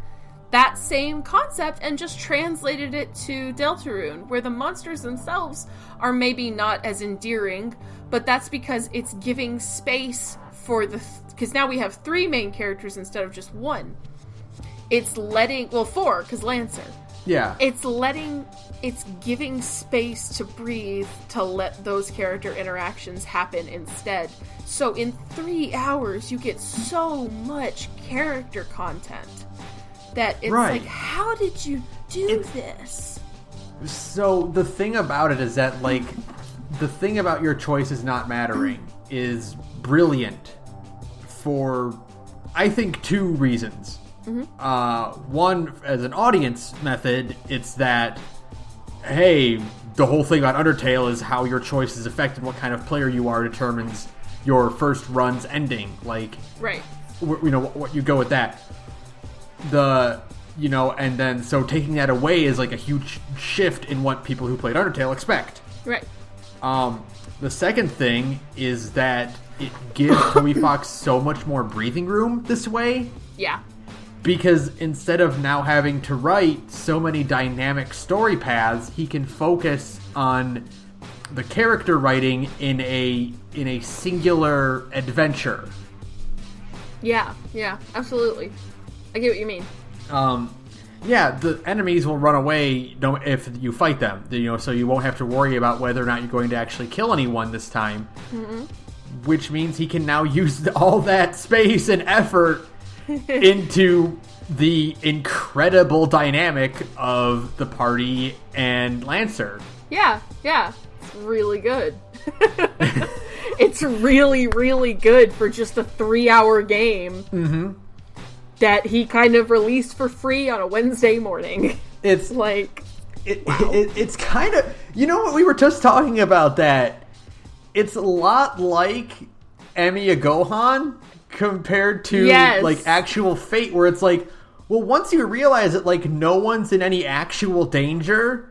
that same concept and just translated it to Deltarune, where the monsters themselves are maybe not as endearing, but that's because it's giving space for because now we have 3 main characters instead of just 1. It's letting... Well, 4, because Lancer. Yeah. It's giving space to breathe, to let those character interactions happen instead. So in 3 hours, you get so much character content that it's right. like, how did you do this? So the thing about it is that, like, the thing about your choices not mattering is brilliant for, I think, 2 reasons. One, as an audience method, it's that, hey, the whole thing about Undertale is how your choices affect and what kind of player you are determines your first run's ending. Like, right. You know, what you go with that. You know, and then, so taking that away is, like, a huge shift in what people who played Undertale expect. Right. The second thing is that it gives Toby Fox so much more breathing room this way. Yeah. Because instead of now having to write so many dynamic story paths, he can focus on the character writing in a singular adventure. Yeah, absolutely. I get what you mean. Yeah, the enemies will run away if you fight them. You know, so you won't have to worry about whether or not you're going to actually kill anyone this time. Mm-hmm. Which means he can now use all that space and effort into the incredible dynamic of the party and Lancer. Yeah. It's really good. It's really, really good for just a 3-hour game that he kind of released for free on a Wednesday morning. It's like... It's kind of... You know what? We were just talking about that. It's a lot like Emiya Gohan compared to like actual Fate, where it's like, well, once you realize that, like, no one's in any actual danger,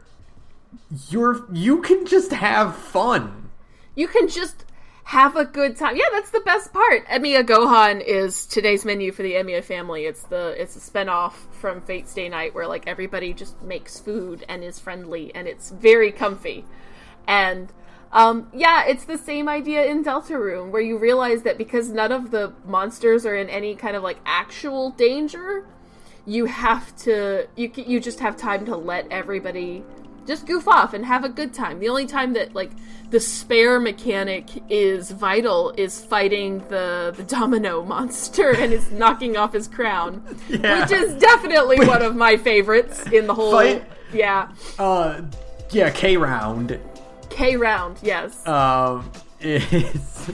you can just have fun. You can just have a good time. Yeah, that's the best part. Emiya Gohan is today's menu for the Emiya family. It's a spinoff from Fate Stay Night where, like, everybody just makes food and is friendly, and it's very comfy. And it's the same idea in Deltarune, where you realize that because none of the monsters are in any kind of, like, actual danger, you just have time to let everybody just goof off and have a good time. The only time that, like, the spare mechanic is vital is fighting the domino monster and is knocking off his crown, which is definitely one of my favorites in the whole... K-Round. K-Round, yes. It's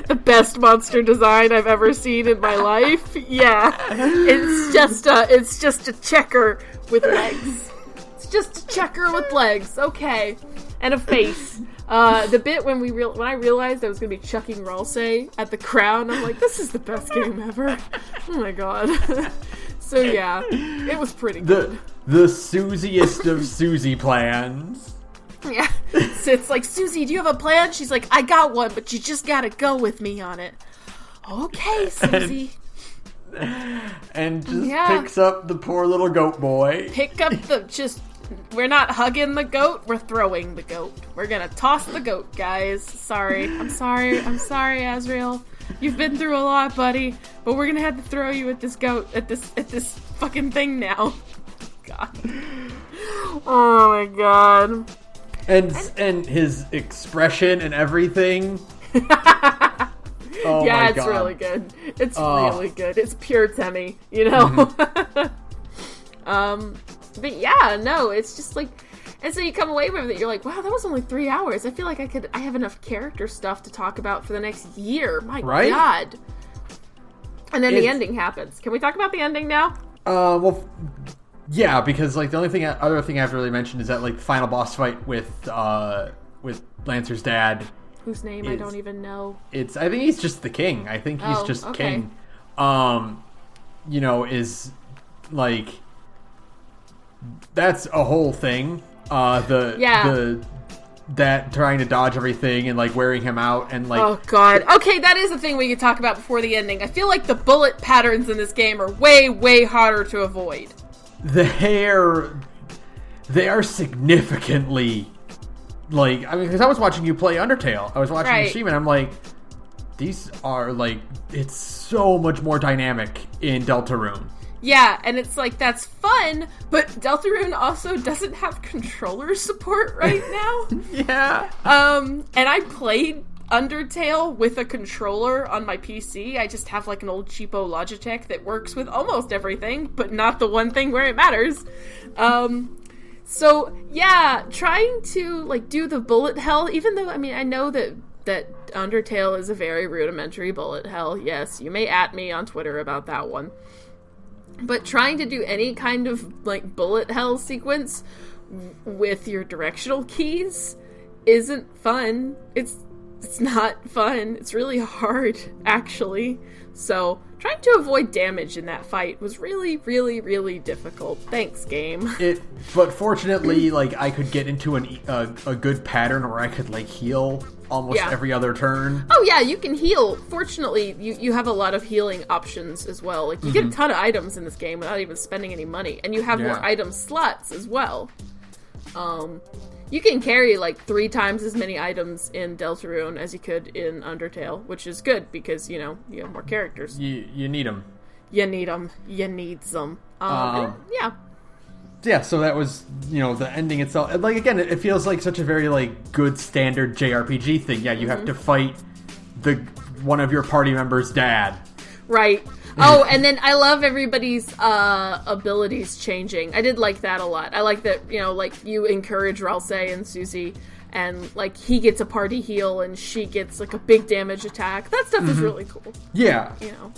the best monster design I've ever seen in my life. Yeah, it's just a checker with legs. It's just a checker with legs. Okay, and a face. The bit when I realized I was going to be chucking Ralsei at the crown, I'm like, this is the best game ever. Oh my god. So yeah, it was pretty good. The Susiest of Susie plans. Yeah. So it's like, Susie, do you have a plan? She's like, I got one, but you just gotta go with me on it. Okay, Susie. And just picks up the poor little goat boy. We're not hugging the goat, we're throwing the goat. We're gonna toss the goat, guys. Sorry. I'm sorry, Azrael. You've been through a lot, buddy, but we're gonna have to throw you at this goat, at this fucking thing now. God. Oh my god. And his expression and everything. Oh yeah, my it's God. really good. It's really good. It's pure Temmie, you know? But yeah, no, it's just like, and so you come away with it, you're like, wow, that was only 3 hours. I feel like I have enough character stuff to talk about for the next year. My God. And then the ending happens. Can we talk about the ending now? Well, yeah, because like the other thing I have to really mention is that like the final boss fight with Lancer's dad, whose name I don't even know. I think he's just the king. I think he's just king. You know, is like that's a whole thing. That trying to dodge everything and like wearing him out and like, oh god. Okay, that is the thing we could talk about before the ending. I feel like the bullet patterns in this game are way, way harder to avoid. They are significantly like, I mean, because I was watching you play Undertale. I was watching Mishima and I'm like, these are like, it's so much more dynamic in Deltarune. Yeah, and it's like, that's fun, but Deltarune also doesn't have controller support right now. Yeah. And I played Undertale with a controller on my PC. I just have like an old cheapo Logitech that works with almost everything, but not the one thing where it matters. So yeah, trying to like do the bullet hell, even though, I mean, I know that Undertale is a very rudimentary bullet hell. Yes, you may at me on Twitter about that one. But trying to do any kind of, like, bullet hell sequence with your directional keys isn't fun. It's not fun. It's really hard, actually. So, trying to avoid damage in that fight was really, really, really difficult. Thanks, game. But fortunately, like, I could get into a good pattern where I could, like, heal almost every other turn. Oh yeah, you can heal. Fortunately, you have a lot of healing options as well. Like, you get a ton of items in this game without even spending any money. And you have more item slots as well. You can carry like 3 times as many items in Deltarune as you could in Undertale, which is good because, you know, you have more characters. You need them. You need them. You need some. Yeah. Yeah, so that was, you know, the ending itself. Like, again, it feels like such a very, like, good standard JRPG thing. Yeah, you have to fight one of your party members' dad. Right. Oh, and then I love everybody's abilities changing. I did like that a lot. I like that, you know, like, you encourage Ralse and Susie, and, like, he gets a party heal, and she gets, like, a big damage attack. That stuff is really cool. Yeah. You know.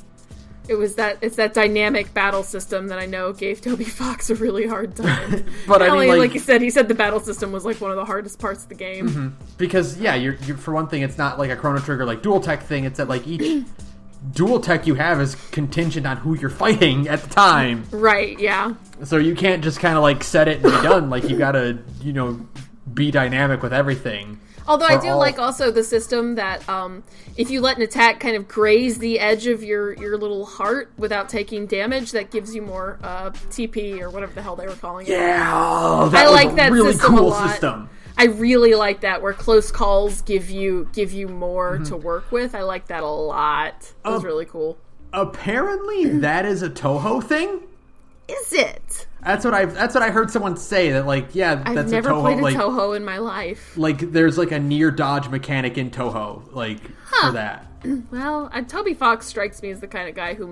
It's that dynamic battle system that I know gave Toby Fox a really hard time. But I mean, like you said, he said the battle system was like one of the hardest parts of the game. Mm-hmm. Because you're for one thing, it's not like a Chrono Trigger like dual tech thing. It's that like each dual tech you have is contingent on who you're fighting at the time. Right. Yeah. So you can't just kind of like set it and be done. Like you gotta, you know, be dynamic with everything. Although I do like also the system that if you let an attack kind of graze the edge of your little heart without taking damage, that gives you more TP or whatever the hell they were calling it. Yeah, I like that really system cool a lot. System. I really like that, where close calls give you more to work with. I like that a lot. It was really cool. Apparently, that is a Toho thing. Is it? That's what I heard someone say, that like, yeah, that's a Toho. I've never played a Toho in my life. Like, there's like a near dodge mechanic in Toho, like for that. Well, Toby Fox strikes me as the kind of guy who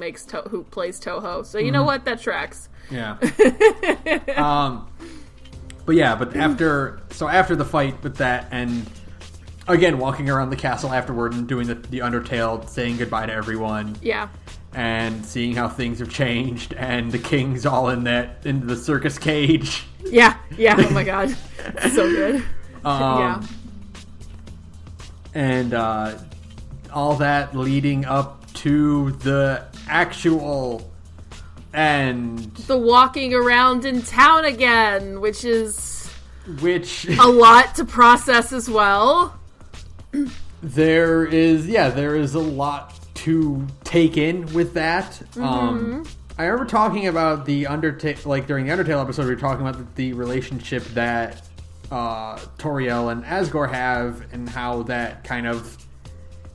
plays Toho. So you know what, that tracks. Yeah. But after the fight with that, and again walking around the castle afterward and doing the Undertale, saying goodbye to everyone. Yeah. And seeing how things have changed, and the king's all in the circus cage. Yeah, oh my god. So good. Yeah. And all that leading up to the actual end. The walking around in town again, which is a lot to process as well. There is a lot to take in with that. I remember talking about the Undertale, like during the Undertale episode, we were talking about the relationship that Toriel and Asgore have, and how that kind of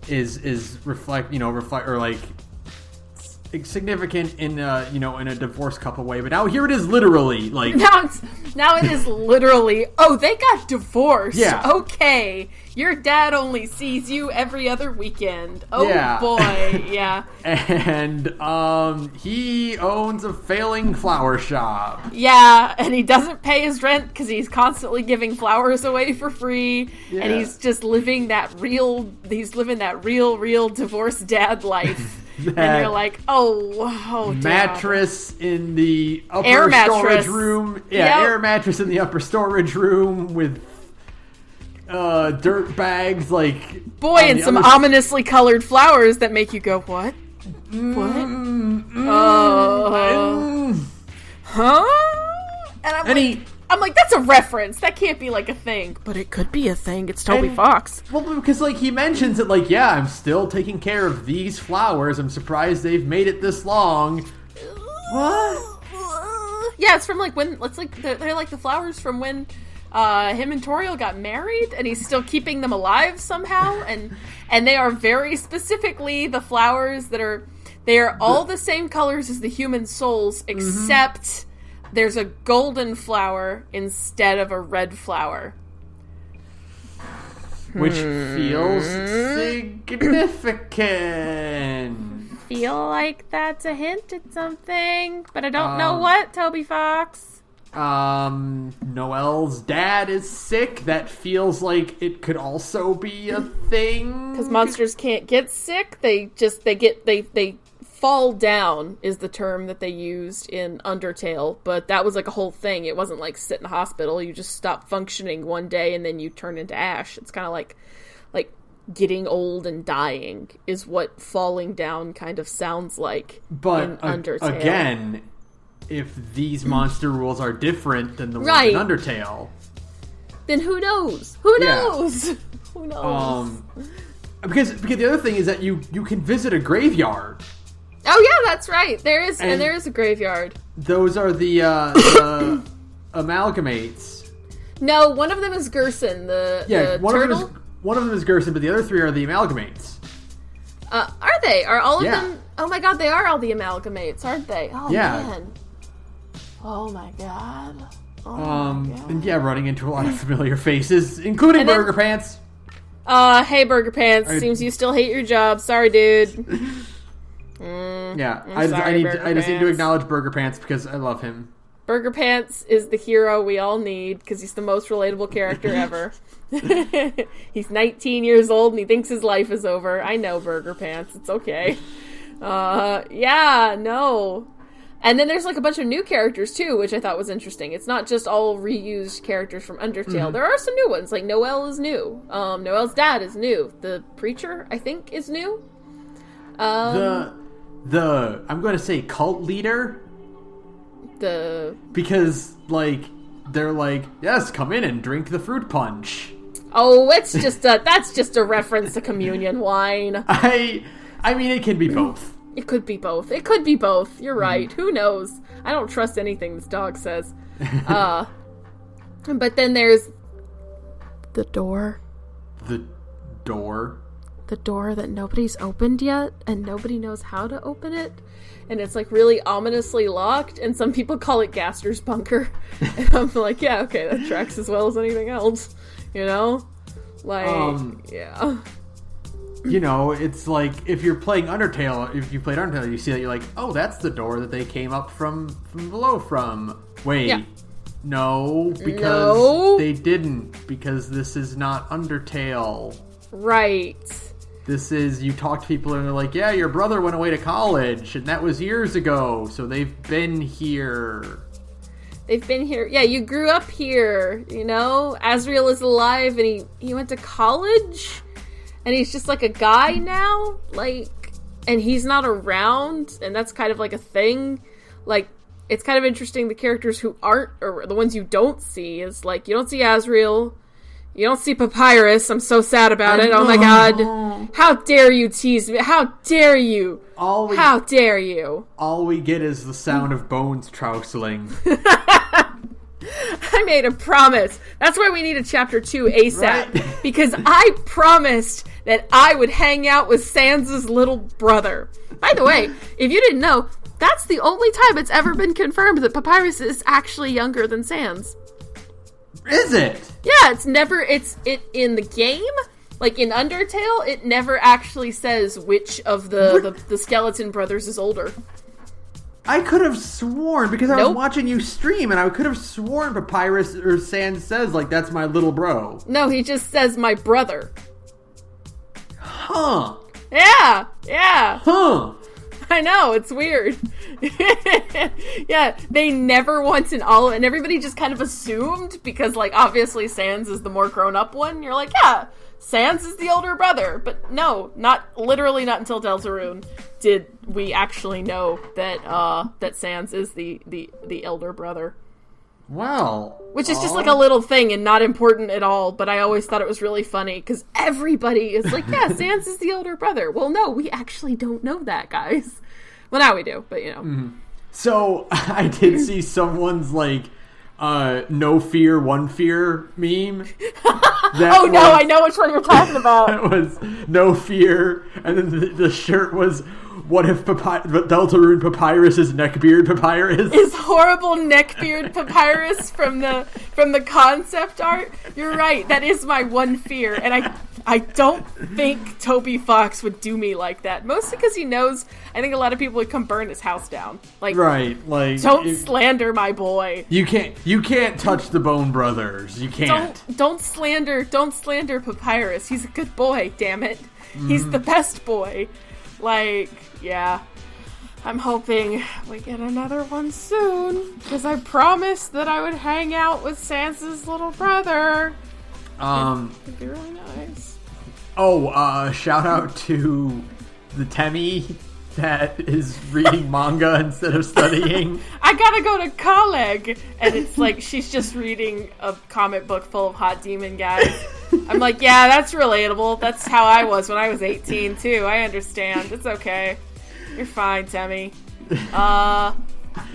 is reflect or like significant in in a divorced couple way, but now here it is literally like now it is literally, oh, they got divorced. Yeah. Okay. Your dad only sees you every other weekend. Oh yeah. Boy. Yeah. And he owns a failing flower shop. Yeah, and he doesn't pay his rent because he's constantly giving flowers away for free. Yeah. And he's just living that real divorced dad life. And you're like, oh, mattress Dad. In the upper air storage room. Yeah, yep. Air mattress in the upper storage room with dirt bags, like boy, and some ominously colored flowers that make you go, what? What? Huh? And I'm like, that's a reference. That can't be like a thing. But it could be a thing. It's Toby Fox. Well, because like he mentions it like, yeah, I'm still taking care of these flowers. I'm surprised they've made it this long. What? Yeah, it's from like when, they're like the flowers from when him and Toriel got married, and he's still keeping them alive somehow. And they are very specifically the flowers they are all the same colors as the human souls, except there's a golden flower instead of a red flower. Which feels significant. Feel like that's a hint at something, but I don't know what, Toby Fox. Noelle's dad is sick. That feels like it could also be a thing. Because monsters can't get sick. They fall down is the term that they used in Undertale, but that was like a whole thing. It wasn't like sit in a hospital. You just stop functioning one day and then you turn into ash. It's kind of like getting old and dying is what falling down kind of sounds like. But in Undertale. Again, if these monster rules are different than the ones in Undertale, then who knows? Who knows? Yeah. Who knows? Because the other thing is that you can visit a graveyard. Oh yeah, that's right. There is a graveyard. Those are the amalgamates. No, one of them is Gerson, the turtle. One of them is Gerson, but the other three are the amalgamates. Are they? Are all of them? Oh my god, they are all the amalgamates, aren't they? Oh man. Oh my god. Oh my god. And running into a lot of familiar faces, including Burger Pants. Hey Burger Pants. Seems you still hate your job. Sorry, dude. I just need to acknowledge Burger Pants because I love him. Burger Pants is the hero we all need because he's the most relatable character ever. He's 19 years old and he thinks his life is over. I know Burger Pants. It's okay. And then there's like a bunch of new characters too, which I thought was interesting. It's not just all reused characters from Undertale. There are some new ones. Like Noelle is new. Noelle's dad is new. The preacher, I think, is new. The I'm going to say cult leader. Because like they're like, yes, come in and drink the fruit punch. Oh, that's just a reference to communion wine. I mean, it can be both. It could be both. You're right. Who knows? I don't trust anything this dog says. But then there's the door. The door? The door that nobody's opened yet, and nobody knows how to open it. And it's like really ominously locked, and some people call it Gaster's bunker. And I'm like, yeah, okay, that tracks as well as anything else. You know? Like, yeah. You know, it's like if you played Undertale, you see that you're like, oh, that's the door that they came up from below from. Wait, no, because they didn't, because this is not Undertale. Right. This is, you talk to people and they're like, yeah, your brother went away to college, and that was years ago, so they've been here. Yeah, you grew up here, you know? Asriel is alive, and he went to college? And he's just like a guy now, like, and he's not around, and that's kind of like a thing. Like, it's kind of interesting, the characters who aren't, or the ones you don't see, is like, you don't see Asriel, you don't see Papyrus. I'm so sad about it. Oh my god. How dare you tease me? How dare you? How dare you? All we get is the sound of bones trousling. I made a promise. That's why we need a chapter 2 ASAP. Right. Because I promised that I would hang out with Sans' little brother. By the way, if you didn't know, that's the only time it's ever been confirmed that Papyrus is actually younger than Sans. Is it? Yeah, it's in the game, like in Undertale, it never actually says which of the skeleton brothers is older. I could have sworn, because I was watching you stream, and I could have sworn Papyrus or Sans says, like, that's my little bro. No, he just says my brother. Huh. Yeah. Huh. I know, it's weird. Yeah, they never once and everybody just kind of assumed, because, like, obviously Sans is the more grown-up one. You're like, yeah, Sans is the older brother. But no, not until Deltarune did we actually know that Sans is the elder brother. Wow. Which is just like a little thing and not important at all, but I always thought it was really funny, because everybody is like, yeah, Sans is the older brother. Well, no, we actually don't know that, guys. Well, now we do, but you know. Mm-hmm. So, I did see someone's, like, no fear, one fear meme. I know which one you're talking about. That was no fear, and then the shirt was, what if Deltarune Papyrus is neckbeard Papyrus? Is horrible neckbeard Papyrus from the concept art? You're right, that is my one fear, and I don't think Toby Fox would do me like that. Mostly because he knows, I think a lot of people would come burn his house down. Like, right, like, don't slander my boy. You can't touch the Bone Brothers. You can't. Don't slander Papyrus. He's a good boy, damn it. He's the best boy. Like, yeah. I'm hoping we get another one soon, because I promised that I would hang out with Sans' little brother. It'd be really nice. Shout out to the Temmie that is reading manga instead of studying. I gotta go to college, and it's like she's just reading a comic book full of hot demon guys. I'm like, yeah, that's relatable. That's how I was when I was 18 too. I understand. It's okay. You're fine, Temmie.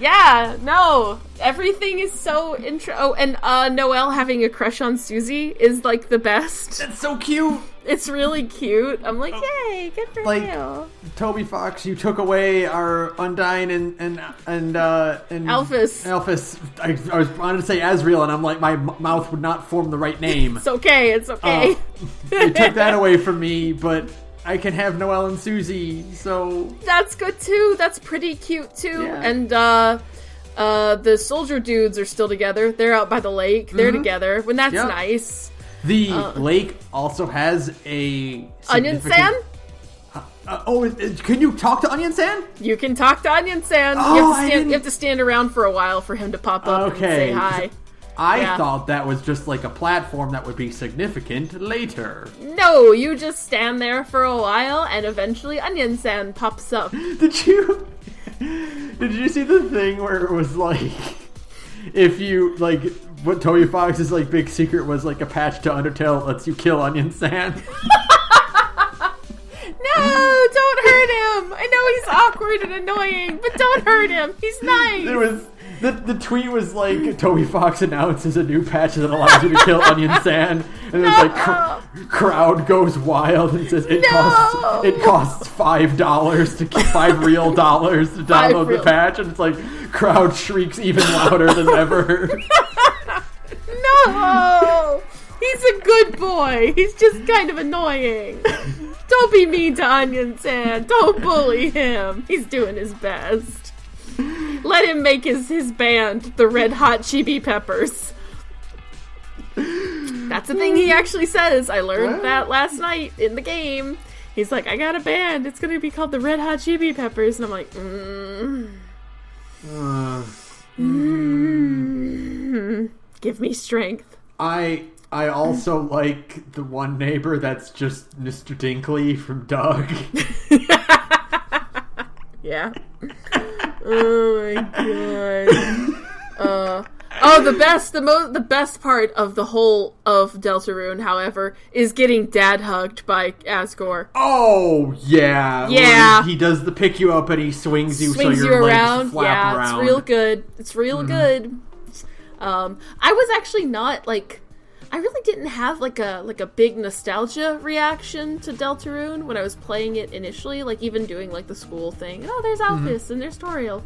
Yeah, no. Everything is so Oh, and Noelle having a crush on Susie is like the best. That's so cute. It's really cute. I'm like, yay, good for you. Toby Fox, you took away our Undyne and Alphys. Alphys. I was wanted to say Asriel, and I'm like, my mouth would not form the right name. It's okay. They took that away from me, but I can have Noelle and Susie, so that's good too. That's pretty cute too. Yeah. And the soldier dudes are still together. They're out by the lake. They're together. When that's nice. The lake also has a Onion Sand? Can you talk to Onion Sand? You can talk to Onion Sand. You have to stand around for a while for him to pop up and say hi. I thought that was just like a platform that would be significant later. No, you just stand there for a while and eventually Onion Sand pops up. Did you see the thing where it was like, if you, like, what Toby Fox's, like, big secret was, like, a patch to Undertale that lets you kill Onion Sand? No, don't hurt him! I know he's awkward and annoying, but don't hurt him! He's nice! It was... The tweet was like, Toby Fox announces a new patch that allows you to kill Onion Sand, and it's like, crowd goes wild and says it costs $5 to $5 real dollars to download the patch, and it's like, crowd shrieks even louder than ever. No! He's a good boy. He's just kind of annoying. Don't be mean to Onion Sand. Don't bully him. He's doing his best. Let him make his band, the Red Hot Chili Peppers. That's the thing he actually says. I learned that last night in the game. He's like, I got a band. It's going to be called the Red Hot Chili Peppers. And I'm like, give me strength. I also like the one neighbor that's just Mr. Dinkley from Doug. Yeah. Oh my god. The best part of the whole of Deltarune, however, is getting dad hugged by Asgore. Oh yeah. Yeah. He does the pick you up and he swings you so your legs flap around. It's real good. It's real good. I was actually not, like, I really didn't have, like a big nostalgia reaction to Deltarune when I was playing it initially, like, even doing, like, the school thing. Oh, there's Alphys, and there's Toriel.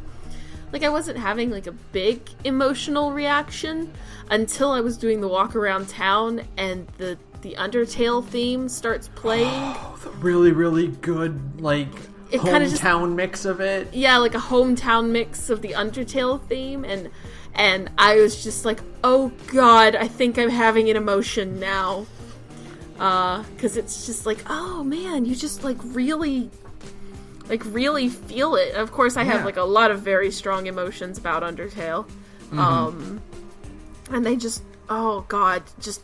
Like, I wasn't having, like, a big emotional reaction until I was doing the walk around town and the Undertale theme starts playing. Oh, the really, really good, like, hometown mix of it. Yeah, like a hometown mix of the Undertale theme, and I was just like, oh god, I think I'm having an emotion now. 'Cause it's just like, oh man, you just really feel it. Of course, I have like a lot of very strong emotions about Undertale. And they just, oh god, just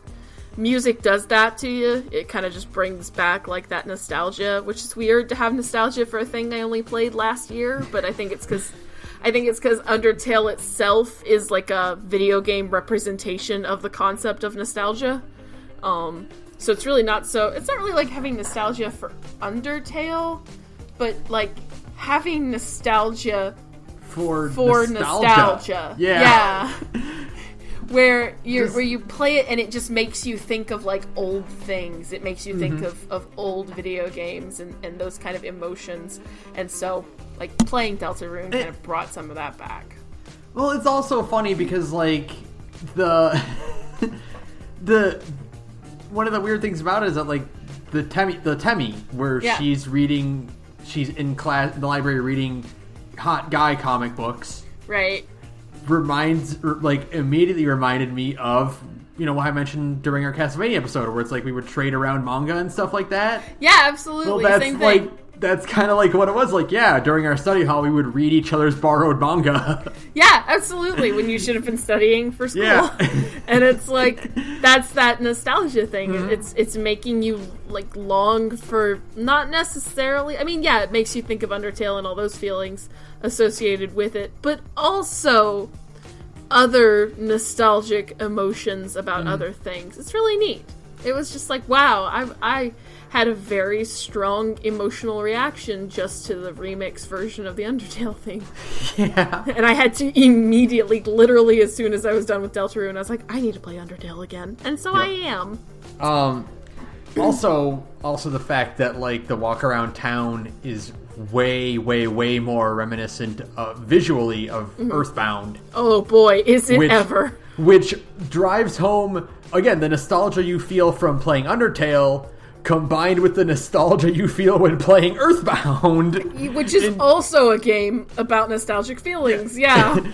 music does that to you. It kind of just brings back like that nostalgia, which is weird to have nostalgia for a thing I only played last year, but I think it's because Undertale itself is like a video game representation of the concept of nostalgia. So it's really not really like having nostalgia for Undertale, but like having nostalgia for nostalgia. Yeah. Where you play it and it just makes you think of like old things. It makes you think of old video games and those kind of emotions. And so like playing Deltarune kind of brought some of that back. Well, it's also funny because like the one of the weird things about it is that like the Temmie where she's in class in the library reading hot guy comic books. Right. Immediately reminded me of, what I mentioned during our Castlevania episode, where it's like we would trade around manga and stuff like that. Yeah, absolutely. Well, same thing. That's kind of like what it was. Like, yeah, during our study hall, we would read each other's borrowed manga. Yeah, absolutely. When you should have been studying for school. Yeah. And it's like, that's that nostalgia thing. It's making you like long for, not necessarily, I mean, yeah, it makes you think of Undertale and all those feelings associated with it, but also other nostalgic emotions about other things. It's really neat. It was just like, wow, I had a very strong emotional reaction just to the remix version of the Undertale theme. Yeah. And I had to immediately, literally as soon as I was done with Deltarune, I was like, I need to play Undertale again. And so I am. Also the fact that like the walk around town is way, way, way more reminiscent visually of Earthbound. Oh boy, is it ever. Which drives home, again, the nostalgia you feel from playing Undertale combined with the nostalgia you feel when playing Earthbound. Which is also a game about nostalgic feelings, yeah.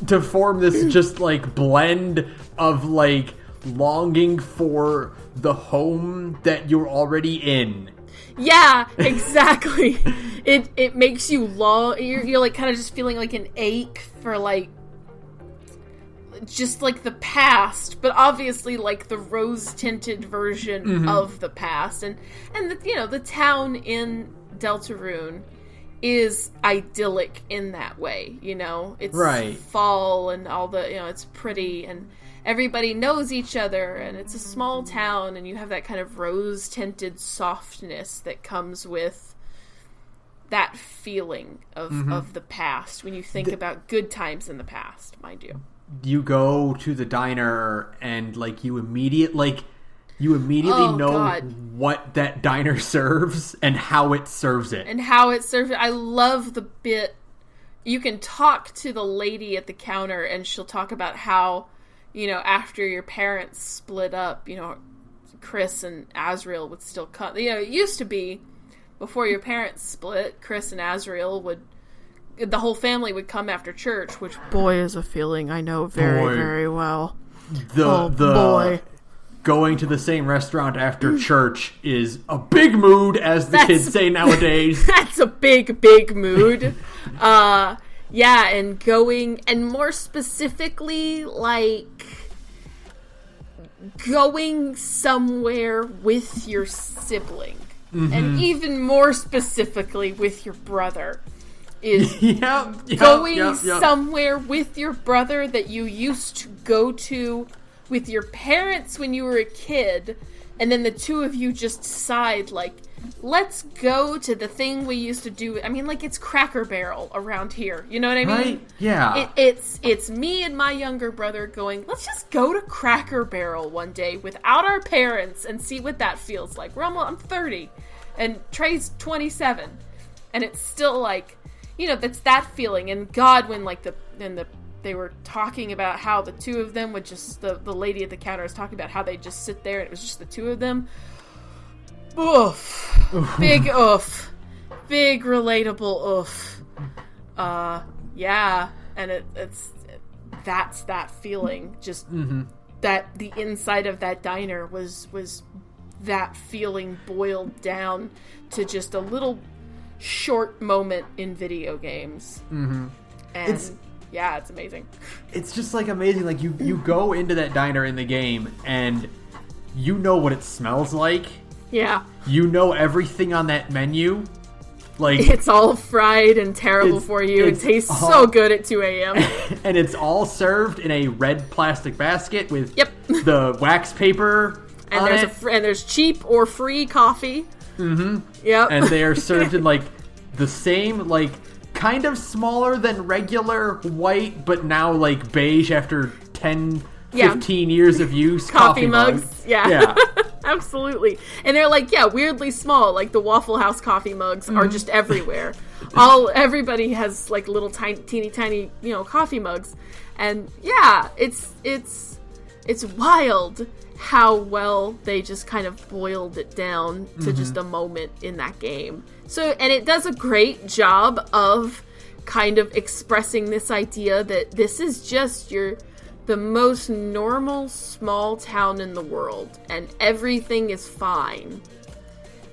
To form this just like blend of like longing for the home that you're already in. Yeah, exactly. It makes you long. You're like kind of just feeling like an ache for like just like the past, but obviously like the rose-tinted version of the past, and the town in Deltarune is idyllic in that way. It's right. Fall and all the it's pretty and everybody knows each other, and it's a small town, and you have that kind of rose-tinted softness that comes with that feeling of the past when you think about good times in the past, mind you. You go to the diner and like you immediately know what that diner serves and how it serves it. I love the bit you can talk to the lady at the counter and she'll talk about how after your parents split up, Chris and Azrael would still come. It used to be before your parents split, Chris and Azrael the whole family would come after church, which, boy, is a feeling I know very, very well. Boy. Going to the same restaurant after church is a big mood, as the kids say nowadays. That's a big, big mood. Yeah, and going, and more specifically, like, going somewhere with your sibling. And even more specifically with your brother. Is going somewhere with your brother that you used to go to with your parents when you were a kid, and then the two of you just decide, like, let's go to the thing we used to do. I mean, like, it's Cracker Barrel around here. You know what I mean? Right? Yeah. It's me and my younger brother going, let's just go to Cracker Barrel one day without our parents and see what that feels like. I'm 30, and Trey's 27, and it's still like, you know, that's that feeling. And God, when like they were talking about how the two of them would just, the lady at the counter was talking about how they just sit there and it was just the two of them. Oof. Big oof. Big relatable oof. Yeah. And that's that feeling. Just that the inside of that diner was that feeling boiled down to just a little short moment in video games. And it's amazing. It's just like amazing. Like you go into that diner in the game and you know what it smells like. Yeah. You know everything on that menu. Like, it's all fried and terrible for you. It tastes so good at 2 a.m. And it's all served in a red plastic basket with the wax paper and on and there's cheap or free coffee. Yep. And they are served in like the same, like, kind of smaller than regular white, but now like beige after 10, 15 years of use coffee mugs. Yeah. Absolutely. And they're like, weirdly small. Like the Waffle House coffee mugs are just everywhere. Everybody has like little teeny tiny, you know, coffee mugs. And it's wild how well they just kind of boiled it down to just a moment in that game. So, and it does a great job of kind of expressing this idea that this is just the most normal small town in the world, and everything is fine.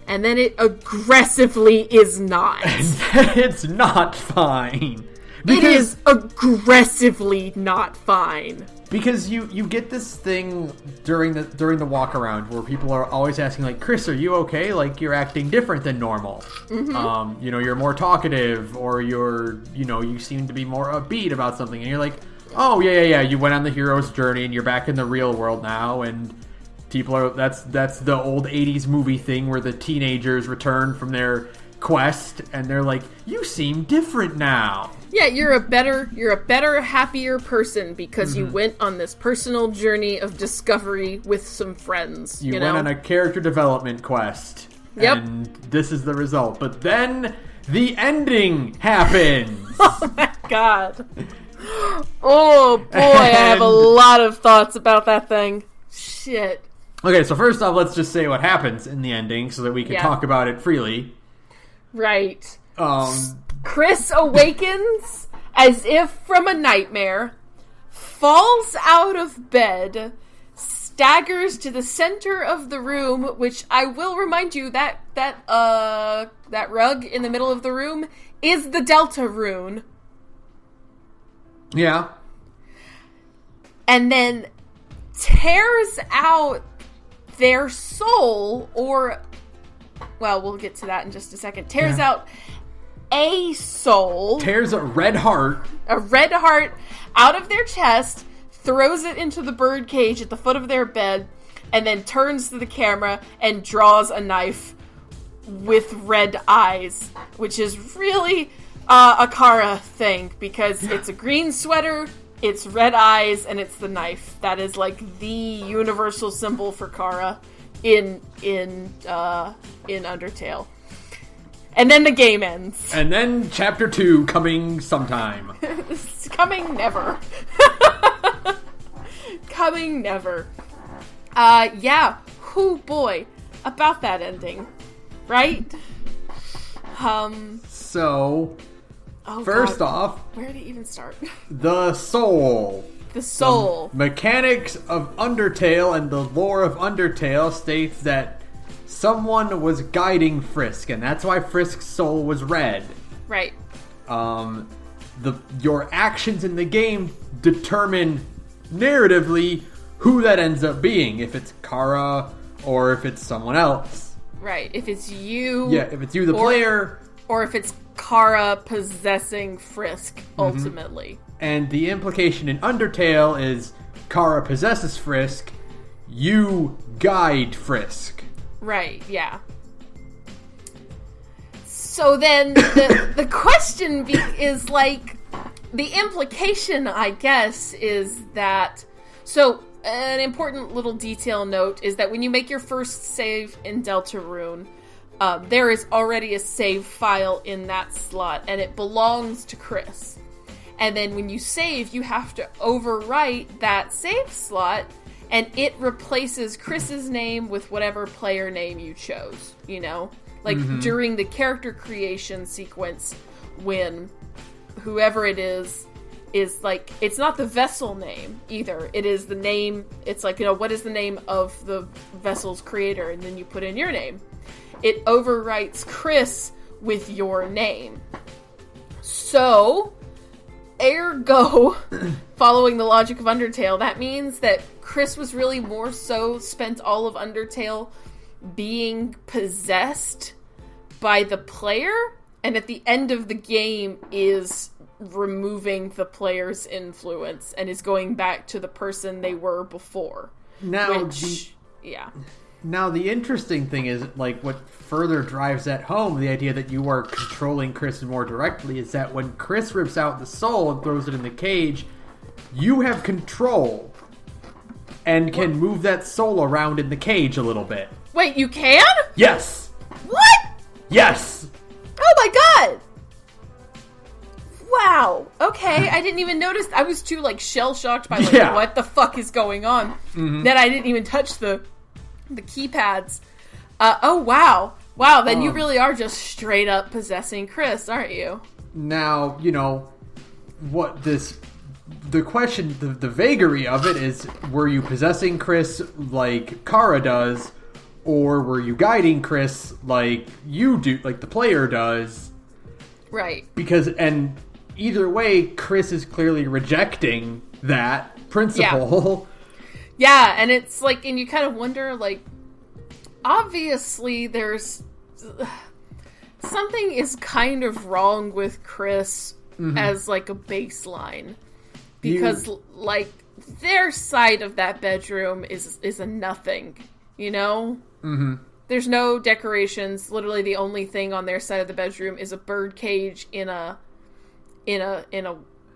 And then it aggressively is not. It's not fine. It is aggressively not fine. Because you get this thing during the walk around where people are always asking, like, Chris, are you okay? Like, you're acting different than normal. You know, you're more talkative, or you seem to be more upbeat about something, and you're like, oh, yeah, you went on the hero's journey and you're back in the real world now, and people are, that's the old 80s movie thing where the teenagers return from their quest and they're like, you seem different now. Yeah, you're a better, happier person because you went on this personal journey of discovery with some friends. You went on a character development quest. Yep. And this is the result. But then the ending happens. Oh my god. Oh boy, I have a lot of thoughts about that thing. Shit. Okay, so first off, let's just say what happens in the ending so that we can talk about it freely. Right. Chris awakens as if from a nightmare, falls out of bed, staggers to the center of the room, which I will remind you that rug in the middle of the room is the Deltarune. Yeah. And then tears out their soul, or, well, we'll get to that in just a second. Tears out a soul. Tears a red heart. A red heart out of their chest, throws it into the bird cage at the foot of their bed, and then turns to the camera and draws a knife with red eyes, which is really a Kara thing, because it's a green sweater, it's red eyes, and it's the knife. That is like the universal symbol for Kara in Undertale. And then the game ends. And then chapter 2 coming sometime. It's coming never. Coming never. Yeah. Oh boy. About that ending. Right? So, first off, where to even start? The soul. The soul. The mechanics of Undertale and the lore of Undertale states that someone was guiding Frisk, and that's why Frisk's soul was red. Right. Your actions in the game determine narratively who that ends up being, if it's Kara or if it's someone else. Right. If it's you. Yeah, if it's you, the player. Or if it's Kara possessing Frisk, ultimately. And the implication in Undertale is Kara possesses Frisk, you guide Frisk. Right, yeah. So then the question is like, the implication, I guess, is that... So, an important little detail note is that when you make your first save in Deltarune, there is already a save file in that slot, and it belongs to Chris. And then when you save, you have to overwrite that save slot, and it replaces Chris's name with whatever player name you chose, you know? Like, during the character creation sequence, when whoever it is like, it's not the vessel name either. It is the name, it's like, you know, what is the name of the vessel's creator? And then you put in your name. It overwrites Chris with your name. So, ergo, following the logic of Undertale, that means that Chris was really more so spent all of Undertale being possessed by the player, and at the end of the game is removing the player's influence and is going back to the person they were before. Now, Now, the interesting thing is, like, what further drives that home, the idea that you are controlling Chris more directly, is that when Chris rips out the soul and throws it in the cage, you have control and can move that soul around in the cage a little bit. Wait, you can? Yes! What? Yes! Oh my god! Wow. Okay, I didn't even notice. I was too, like, shell-shocked by, like, what the fuck is going on, that I didn't even touch the keypads. Oh, wow. Wow, then you really are just straight up possessing Chris, aren't you? Now, you know, the question, the vagary of it is, were you possessing Chris like Kara does, or were you guiding Chris like you do, like the player does? Right. Because, and either way, Chris is clearly rejecting that principle. Yeah, and it's like, and you kind of wonder, like, obviously there's something is kind of wrong with Chris as, like, a baseline. Because, like, their side of that bedroom is a nothing, you know? Mm-hmm. There's no decorations. Literally the only thing on their side of the bedroom is a bird cage in a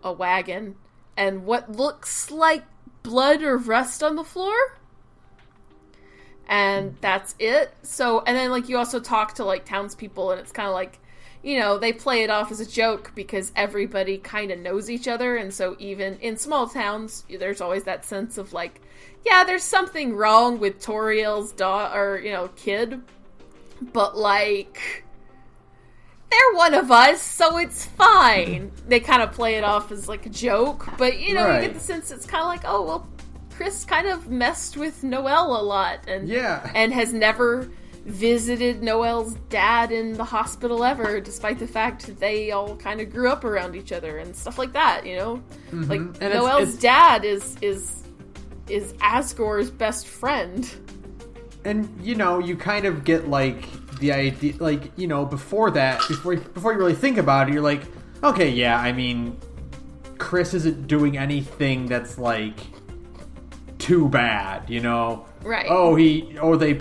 wagon. And what looks like blood or rust on the floor. And that's it. So, and then, like, you also talk to, like, townspeople, and it's kind of like, you know, they play it off as a joke because everybody kind of knows each other, and so even in small towns, there's always that sense of, like, yeah, there's something wrong with Toriel's kid, but, like, they're one of us, so it's fine. They kind of play it off as, like, a joke, but, you know, you get the sense it's kind of like, oh, well, Chris kind of messed with Noelle a lot, and has never visited Noelle's dad in the hospital ever, despite the fact that they all kind of grew up around each other and stuff like that, you know? Like, and Noelle's dad is Asgore's best friend. And, you know, you kind of get, like, the idea, like, you know, before you really think about it, you're like, okay, yeah, I mean, Chris isn't doing anything that's, like, too bad, you know? Right. They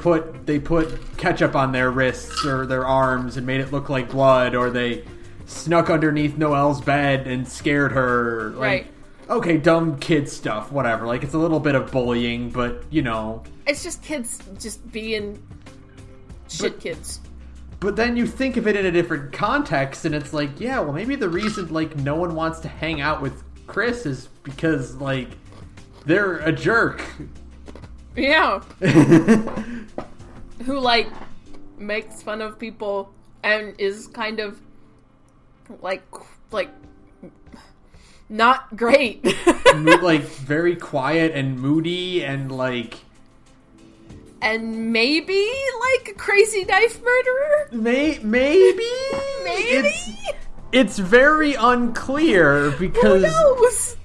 put ketchup on their wrists or their arms and made it look like blood, or they snuck underneath Noelle's bed and scared her. Like, right. Okay, dumb kid stuff, whatever. Like, it's a little bit of bullying, but, you know. It's just kids just being kids. But then you think of it in a different context, and it's like, yeah, well, maybe the reason, like, no one wants to hang out with Chris is because, like, they're a jerk. Yeah. Who, like, makes fun of people and is kind of, like not great. Like, very quiet and moody and, like... And maybe, like, a crazy knife murderer? Maybe? It's very unclear because... Who knows?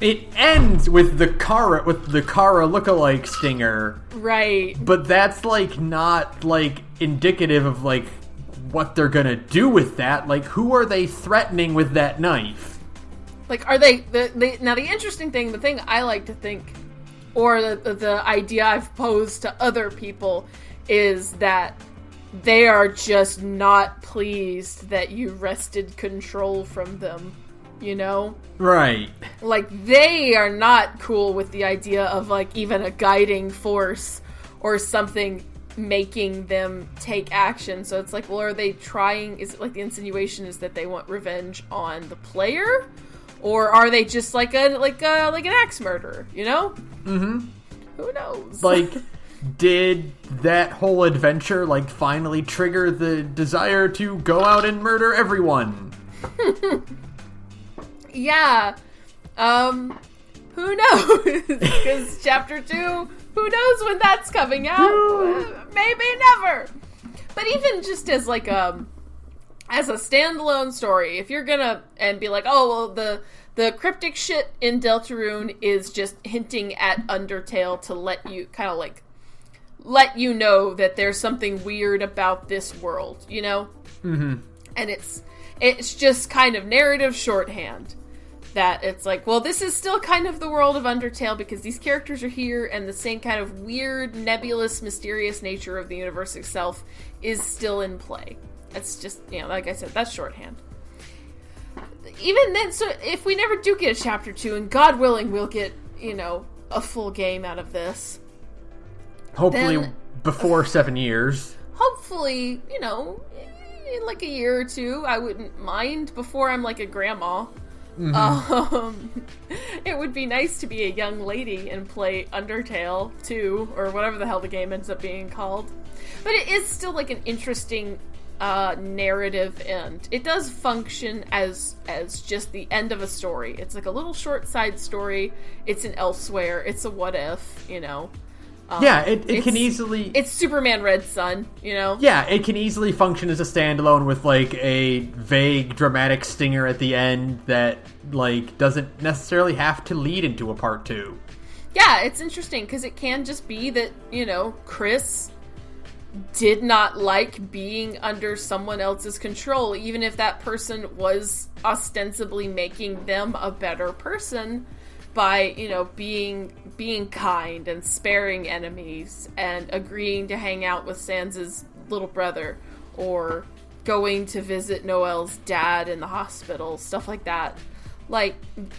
It ends with the Kara lookalike stinger. Right. But that's, like, not, like, indicative of, like, what they're gonna do with that. Like, who are they threatening with that knife? Like, are they now the interesting thing, the thing I like to think, or the idea I've posed to other people, is that they are just not pleased that you wrested control from them, you know? Right. Like, they are not cool with the idea of, like, even a guiding force or something making them take action. So it's like, well, are they trying, is it like the insinuation is that they want revenge on the player? Or are they just like an axe murderer, you know? Mm-hmm. Who knows? Like, did that whole adventure, like, finally trigger the desire to go out and murder everyone? Yeah. Who knows? Because chapter 2, who knows when that's coming out? Maybe never. But even just as like as a standalone story, if you're gonna and be like, oh well, the cryptic shit in Deltarune is just hinting at Undertale to let you kind of like let you know that there's something weird about this world, you know? Mm-hmm. And it's just kind of narrative shorthand. That it's like, well, this is still kind of the world of Undertale because these characters are here and the same kind of weird, nebulous, mysterious nature of the universe itself is still in play. It's just, you know, like I said, that's shorthand. Even then, so if we never do get a chapter 2, and God willing, we'll get, you know, a full game out of this. Hopefully then, before 7 years. Hopefully, you know, in like a year or two, I wouldn't mind before I'm like a grandma. Mm-hmm. It would be nice to be a young lady and play Undertale 2, or whatever the hell the game ends up being called. But it is still like an interesting narrative end. It does function as just the end of a story. It's like a little short side story. It's an Elsewhere. It's a what if, you know. Yeah, it can easily... It's Superman Red Sun, you know? Yeah, it can easily function as a standalone with, like, a vague, dramatic stinger at the end that, like, doesn't necessarily have to lead into a part 2. Yeah, it's interesting, because it can just be that, you know, Chris did not like being under someone else's control, even if that person was ostensibly making them a better person by, you know, being kind and sparing enemies and agreeing to hang out with Sans's little brother or going to visit Noelle's dad in the hospital, stuff like that. Like,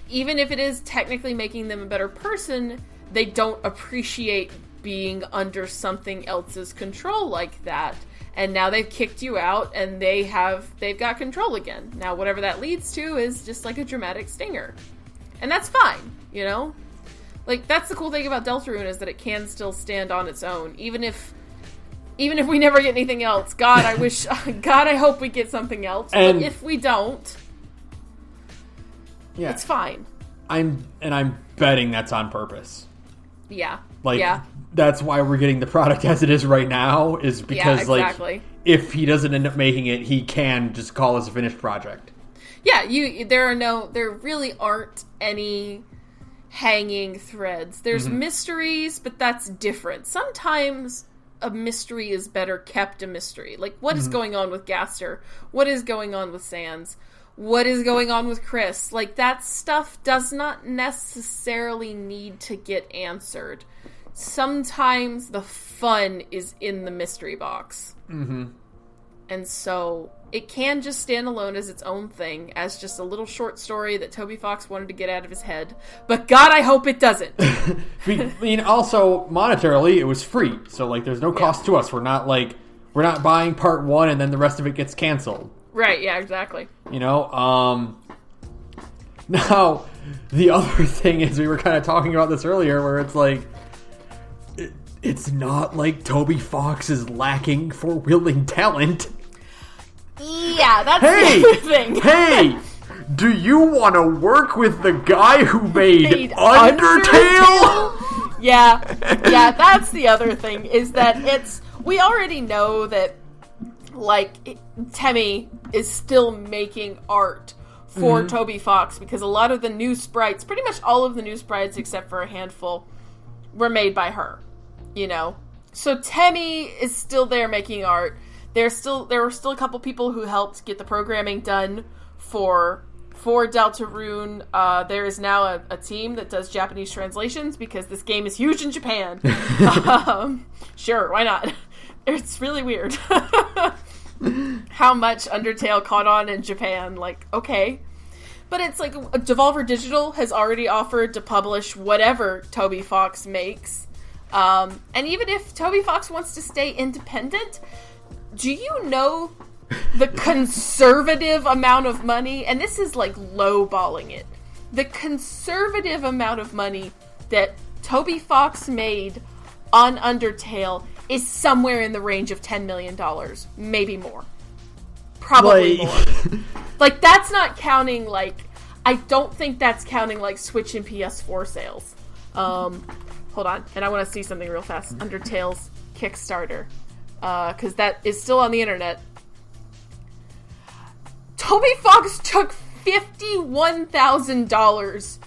even if it is technically making them a better person, they don't appreciate being under something else's control like that. And now they've kicked you out and they've got control again. Now, whatever that leads to is just like a dramatic stinger. And that's fine, you know? Like, that's the cool thing about Deltarune is that it can still stand on its own. Even if we never get anything else. God, I hope we get something else. But if we don't, yeah, it's fine. I'm betting that's on purpose. Yeah. Like, yeah. That's why we're getting the product as it is right now, is because, yeah, exactly. Like, if he doesn't end up making it, he can just call this a finished project. Yeah, there really aren't any hanging threads. There's mysteries, but that's different. Sometimes a mystery is better kept a mystery. Like, what is going on with Gaster? What is going on with Sans? What is going on with Chris? Like, that stuff does not necessarily need to get answered. Sometimes the fun is in the mystery box. Mm-hmm. And so it can just stand alone as its own thing, as just a little short story that Toby Fox wanted to get out of his head. But God, I hope it doesn't. I mean, also, monetarily, it was free. So, like, there's no cost to us. We're not buying part 1 and then the rest of it gets canceled. Right, yeah, exactly. You know, now, the other thing is, we were kind of talking about this earlier, where it's like, it's not like Toby Fox is lacking for willing talent. Yeah, that's the other thing. Hey, do you want to work with the guy who made Undertale? Yeah, that's the other thing, is that we already know that, like, Temmie is still making art for Toby Fox, because a lot of the new sprites, pretty much all of the new sprites except for a handful, were made by her, you know? So Temmie is still there making art. There were still a couple people who helped get the programming done for for Deltarune, there is now a team that does Japanese translations because this game is huge in Japan. Sure, why not? It's really weird how much Undertale caught on in Japan. Like, okay. But it's like Devolver Digital has already offered to publish whatever Toby Fox makes. And even if Toby Fox wants to stay independent, do you know the conservative amount of money, and this is like lowballing it, the conservative amount of money that Toby Fox made on Undertale is somewhere in the range of $10 million, maybe more. Probably more. Like, that's not counting, like, I don't think that's counting, like, Switch and PS4 sales. Hold on, and I want to see something real fast. Undertale's Kickstarter. Because that is still on the internet. Toby Fox took $51,000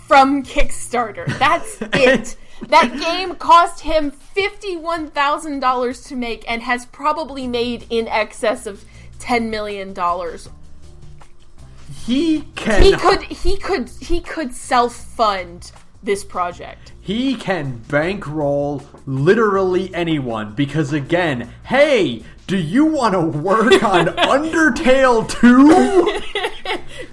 from Kickstarter. That's it. That game cost him $51,000 to make and has probably made in excess of $10 million. He could self-fund this project. He can bankroll literally anyone because, again, hey, do you want to work on Undertale 2?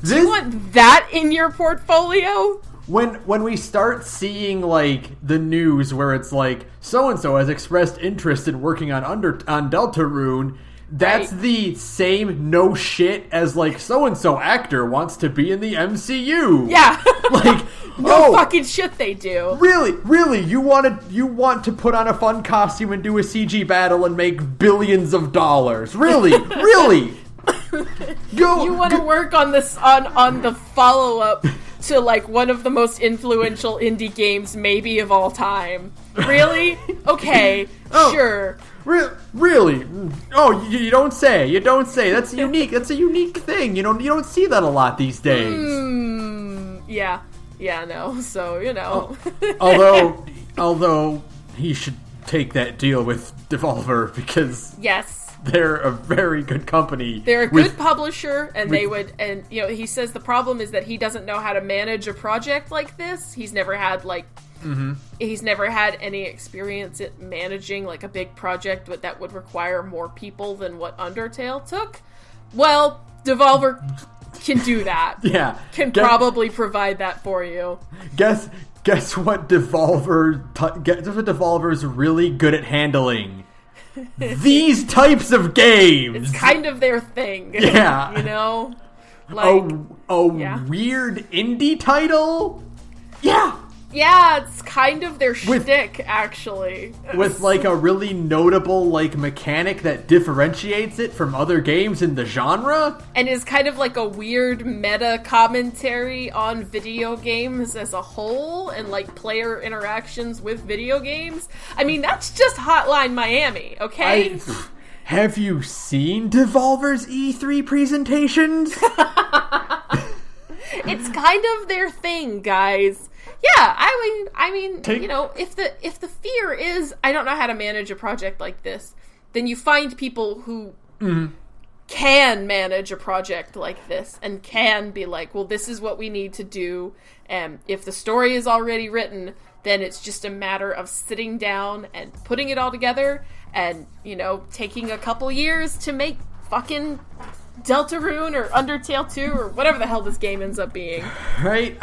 Do you want that in your portfolio? When we start seeing, like, the news where it's like, so-and-so has expressed interest in working on Deltarune, that's right. The same no shit as, like, so-and-so actor wants to be in the MCU. Yeah. Like, no fucking shit they do. Really, you want to put on a fun costume and do a CG battle and make billions of dollars. Really? You want to work on this, on the follow-up to, like, one of the most influential indie games maybe of all time. Really? Okay, sure. Really? Oh, you don't say. That's unique. That's a unique thing. You don't see that a lot these days. Yeah, no. So, Although he should take that deal with Devolver because yes. They're a very good company. They're a good publisher, and he says the problem is that he doesn't know how to manage a project like this. He's never had, like, he's never had any experience at managing, like, a big project that would require more people than what Undertale took. Well, Devolver can do that. Yeah. Probably provide that for you. Guess what Devolver's really good at handling? These types of games. It's kind of their thing. Yeah. Like weird indie title? Yeah. Yeah, it's kind of their shtick, actually. With, like, a really notable, like, mechanic that differentiates it from other games in the genre. And is kind of like a weird meta commentary on video games as a whole and, like, player interactions with video games. I mean, that's just Hotline Miami, okay? Have you seen Devolver's E3 presentations? It's kind of their thing, guys. Yeah, I mean, if the fear is I don't know how to manage a project like this, then you find people who can manage a project like this and can be like, well, this is what we need to do, and if the story is already written, then it's just a matter of sitting down and putting it all together and, taking a couple years to make fucking Deltarune or Undertale 2 or whatever the hell this game ends up being. Right?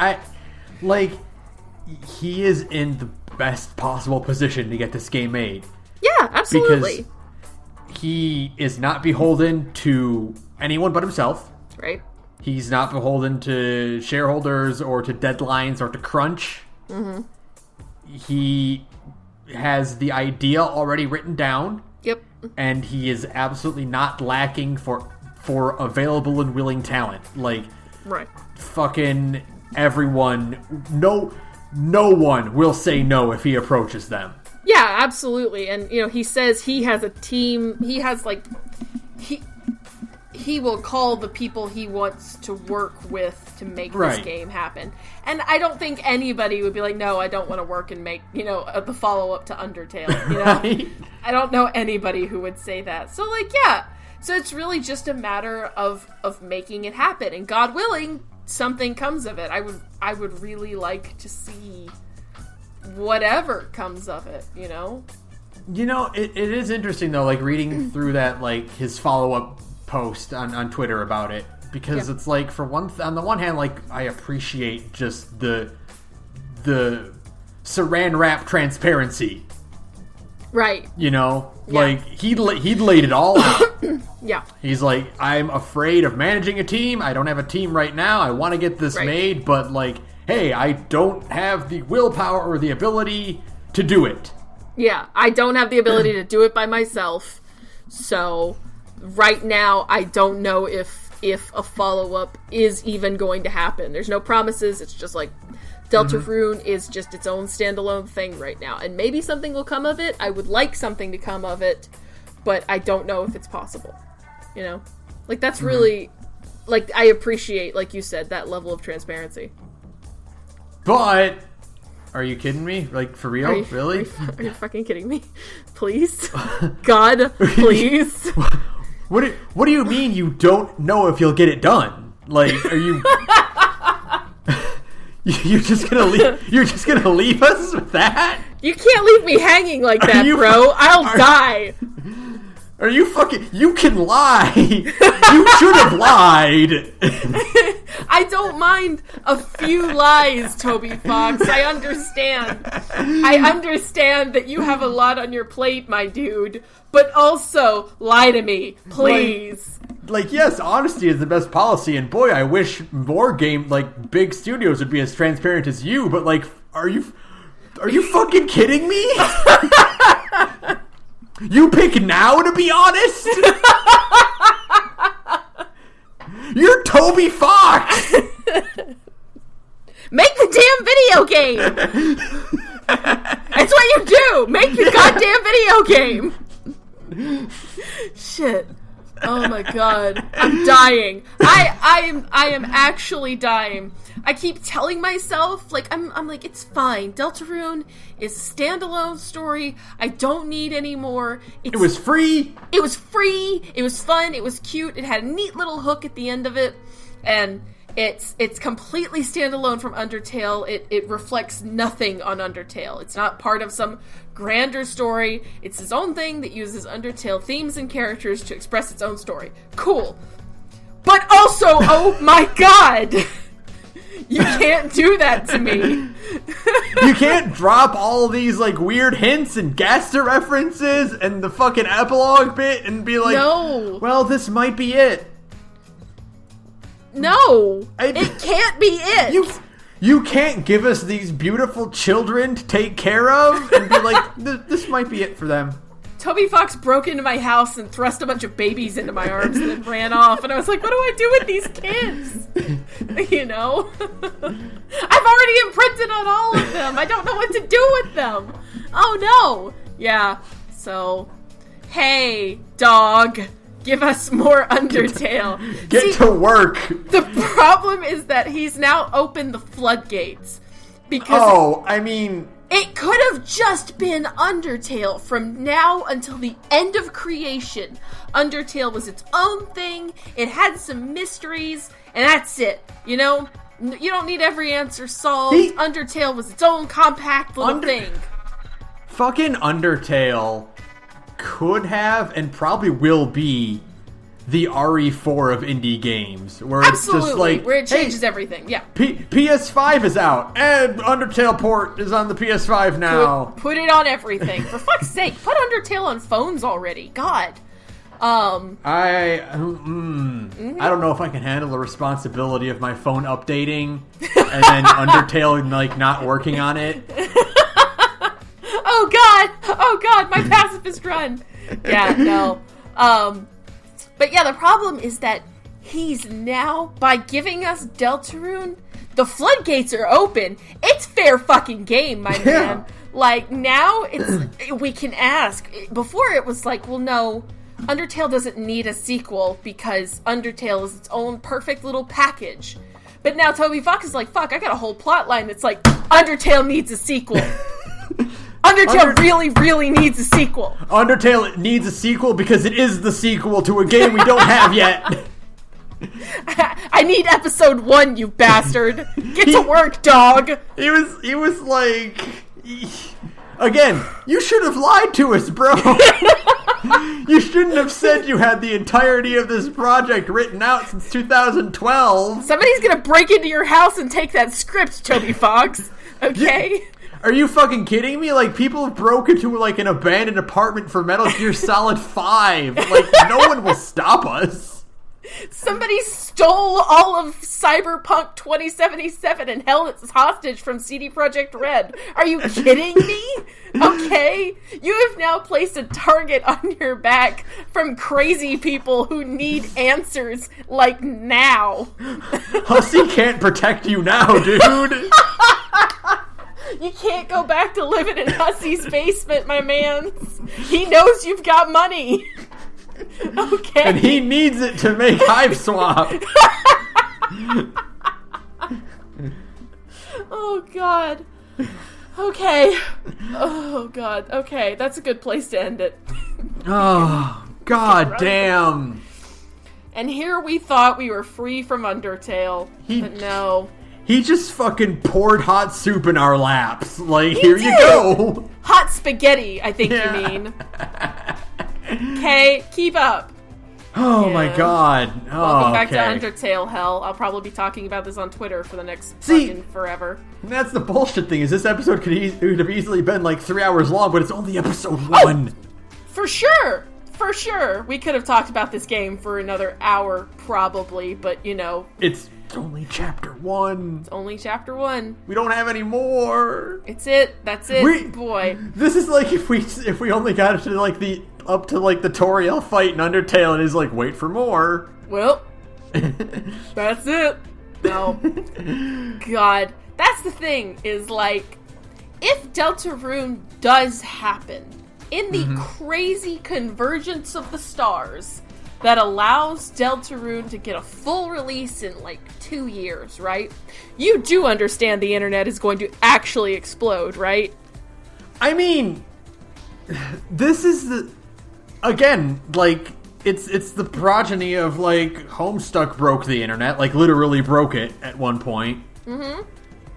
He is in the best possible position to get this game made. Yeah, absolutely. Because he is not beholden to anyone but himself. Right. He's not beholden to shareholders or to deadlines or to crunch. Mm-hmm. He has the idea already written down. Yep. And he is absolutely not lacking for available and willing talent. Like, right. Fucking everyone. No one will say no if he approaches them. Yeah, absolutely. And, he says he has a team. He has, like, he will call the people he wants to work with to make this game happen. And I don't think anybody would be like, no, I don't want to work and make, the follow-up to Undertale. Right? I don't know anybody who would say that. So, like, yeah, So it's really just a matter of making it happen, and God willing, something comes of it. I would really like to see whatever comes of it, you know? You know, it is interesting, though, like, reading through that, like, his follow-up post on Twitter about it, because it's like, on the one hand, like, I appreciate just the saran wrap transparency. Right. You know? Yeah. Like, he'd laid it all out. Yeah. He's like, I'm afraid of managing a team. I don't have a team right now. I want to get this made, but, like, hey, I don't have the willpower or the ability to do it. Yeah, I don't have the ability to do it by myself. So, right now, I don't know if a follow-up is even going to happen. There's no promises. It's just like, Deltarune is just its own standalone thing right now. And maybe something will come of it. I would like something to come of it, but I don't know if it's possible. You know? Like, that's really... Like, I appreciate, like you said, that level of transparency. But... Are you kidding me? Like, for real? Really? Are you fucking kidding me? Please? God, please? What do you mean you don't know if you'll get it done? Like, are you... You're just gonna leave us with that? You can't leave me hanging like that, bro. I'll die. Are you fucking... You can lie. You should have lied. I don't mind a few lies, Toby Fox. I understand. I understand that you have a lot on your plate, my dude. But also, lie to me, please. Like, yes, honesty is the best policy, and boy, I wish more big studios would be as transparent as you, but, like, are you fucking kidding me? You pick now to be honest? You're Toby Fox! Make the damn video game! That's what you do! Make your goddamn video game! Shit. Oh my god. I'm dying. I am actually dying. I keep telling myself, like, I'm like, it's fine. Deltarune is a standalone story. I don't need any more. It was free. It was free. It was fun. It was cute. It had a neat little hook at the end of it. And it's completely standalone from Undertale. It reflects nothing on Undertale. It's not part of some grander story. It's its own thing that uses Undertale themes and characters to express its own story. Cool. But also, oh my god! You can't do that to me. You can't drop all these, like, weird hints and Gaster references and the fucking epilogue bit and be like, no. Well, this might be it. No. It can't be it. You can't give us these beautiful children to take care of and be like, this might be it for them. Toby Fox broke into my house and thrust a bunch of babies into my arms and then ran off. And I was like, what do I do with these kids? You know? I've already imprinted on all of them. I don't know what to do with them. Oh, no. Yeah. So, hey, dog. Give us more Undertale. Get to work. The problem is that he's now opened the floodgates. Because it could have just been Undertale from now until the end of creation. Undertale was its own thing. It had some mysteries, and that's it. You know? You don't need every answer solved. Undertale was its own compact little thing. Fucking Undertale could have and probably will be the RE4 of indie games, where it's just like, where it changes everything. Yeah, PS5 is out, and Undertale port is on the PS5 now. Put it on everything, for fuck's sake. Put Undertale on phones already. God. I don't know if I can handle the responsibility of my phone updating and then Undertale like not working on it. Oh god, my pacifist run. Yeah, no. But yeah, the problem is that he's now, by giving us Deltarune, the floodgates are open. It's fair fucking game, my man. Like, now we can ask. Before it was like, well, no, Undertale doesn't need a sequel because Undertale is its own perfect little package. But now Toby Fox is like, fuck, I got a whole plot line that's like, Undertale needs a sequel. Undertale really, really needs a sequel. Undertale needs a sequel because it is the sequel to a game we don't have yet. I need episode 1, you bastard. Get to work, dog. He was like... Again, you should have lied to us, bro. You shouldn't have said you had the entirety of this project written out since 2012. Somebody's gonna break into your house and take that script, Toby Fox. Okay? Are you fucking kidding me? Like, people have broken into, like, an abandoned apartment for Metal Gear Solid 5. Like, no one will stop us. Somebody stole all of Cyberpunk 2077 and held it hostage from CD Projekt Red. Are you kidding me? Okay? You have now placed a target on your back from crazy people who need answers, like, now. Hussy can't protect you now, dude. You can't go back to living in Hussy's basement, my man. He knows you've got money. Okay. And he needs it to make Hive Swap. Oh, God. Okay. Oh, God. Okay, that's a good place to end it. Oh, God damn. And here we thought we were free from Undertale, but no. He just fucking poured hot soup in our laps. Like, here you go. Hot spaghetti, I think you mean. Okay, keep up. Oh my god. Welcome back to Undertale, hell. I'll probably be talking about this on Twitter for the next fucking forever. That's the bullshit thing, is this episode could have easily been like 3 hours long, but it's only episode 1. For sure. For sure. We could have talked about this game for another hour, probably, but you know. It's only chapter 1. It's only chapter 1. We don't have any more. It's it. That's it, boy. This is like if we only got to like the up to like the Toriel fight in Undertale, and is like, wait for more. Well, that's it. No. God. That's the thing, is like, if Deltarune does happen, in the crazy convergence of the stars that allows Deltarune to get a full release in like 2 years, right? You do understand the internet is going to actually explode, right? I mean, this is again, like, it's the progeny of, like, Homestuck broke the internet, like, literally broke it at one point. Mm-hmm.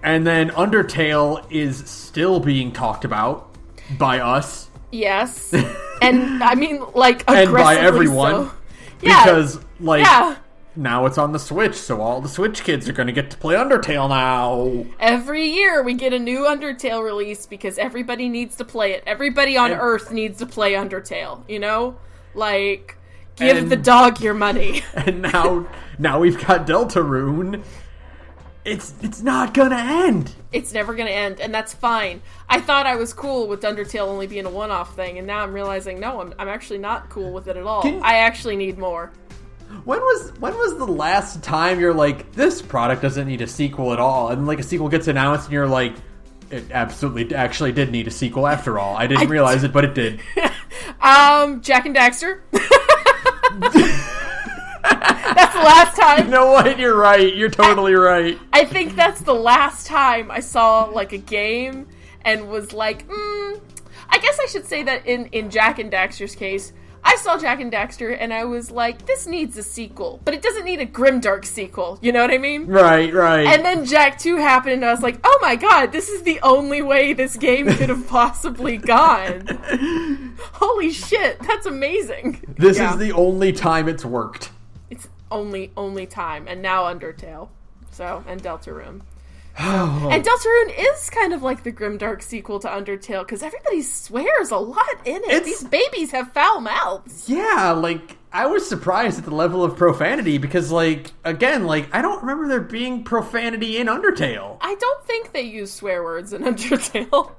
And then Undertale is still being talked about by us. Yes. And, I mean, like, aggressively and by everyone. So. Yeah. Because, like, now it's on the Switch, so all the Switch kids are going to get to play Undertale now. Every year we get a new Undertale release because everybody needs to play it. Everybody on Earth needs to play Undertale, you know? Like, give the dog your money. And now we've got Deltarune. It's not gonna end. It's never gonna end, and that's fine. I thought I was cool with Undertale only being a one-off thing, and now I'm realizing, no, I'm actually not cool with it at all. I actually need more. When was the last time you're like, this product doesn't need a sequel at all, and like a sequel gets announced and you're like, it absolutely actually did need a sequel after all. I didn't realize it, but it did. Jak and Daxter. That's the last time. You know what? You're right. You're totally right. I think that's the last time I saw, like, a game and was like, I guess I should say that in Jak and Daxter's case, I saw Jak and Daxter and I was like, this needs a sequel, but it doesn't need a grimdark sequel. You know what I mean? Right. And then Jak 2 happened and I was like, oh my god, this is the only way this game could have possibly gone. Holy shit, that's amazing. This is the only time it's worked. It's only time, and now Undertale. So, and Deltarune. Oh. And Deltarune is kind of like the grimdark sequel to Undertale, because everybody swears a lot in it. These babies have foul mouths. Yeah, like, I was surprised at the level of profanity, because, like, again, like, I don't remember there being profanity in Undertale. I don't think they use swear words in Undertale.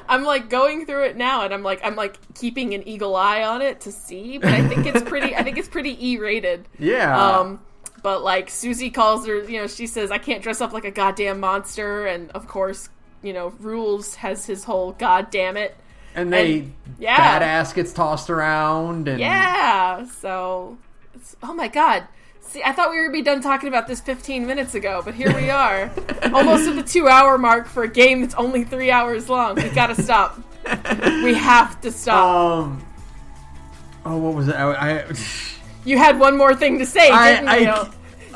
I'm like going through it now, and I'm like keeping an eagle eye on it to see, but I think it's pretty E-rated. Yeah. But like Susie calls her, you know, she says, I can't dress up like a goddamn monster, and of course, you know, Rules has his whole god damn it. And badass gets tossed around, and so oh my god. See, I thought we would be done talking about this 15 minutes ago, but here we are. Almost at the 2-hour mark for a game that's only 3 hours long. We gotta stop. We have to stop. What was it? You had one more thing to say, didn't you?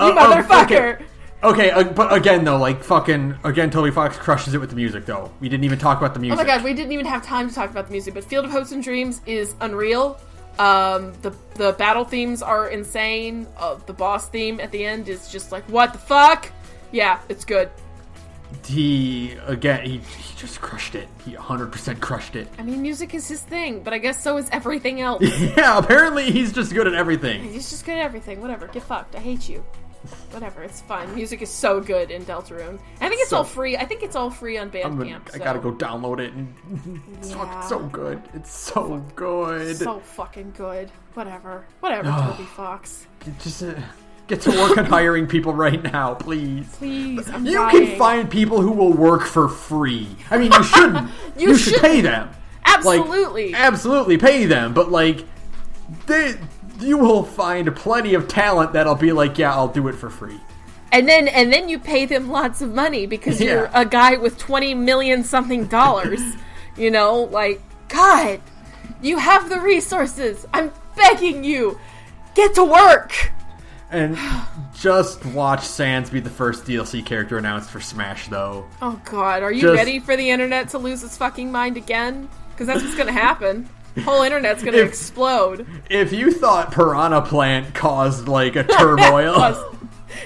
You motherfucker. Okay, but again, though, like, Toby Fox crushes it with the music, though. We didn't even talk about the music. Oh my god, we didn't even have time to talk about the music, but Field of Hopes and Dreams is unreal. The battle themes are insane. The boss theme at the end is just like, what the fuck? Yeah, it's good. He just crushed it. He 100% crushed it. I mean, music is his thing, but I guess so is everything else. Yeah, apparently he's just good at everything. He's just good at everything. Whatever, get fucked. I hate you. Whatever, it's fine. Music is so good in Deltarune. I think it's all free. I think it's all free on Bandcamp. I gotta go download it. It's fucking so good. It's so good. So fucking good. Whatever, Toby Fox. Just get to work on hiring people right now, please. Please, I'm You dying. can find people who will work for free. I mean, you shouldn't. you should pay them. Absolutely. Absolutely pay them, but you will find plenty of talent that'll be like, yeah, I'll do it for free. And then you pay them lots of money because you're a guy with $20 million something dollars. You know, like, God, you have the resources. I'm begging you, get to work. And just watch Sans be the first DLC character announced for Smash, though. Oh God, are you ready for the internet to lose its fucking mind again? Because that's what's gonna happen. The whole internet's gonna explode. If you thought Piranha Plant caused, like, a turmoil...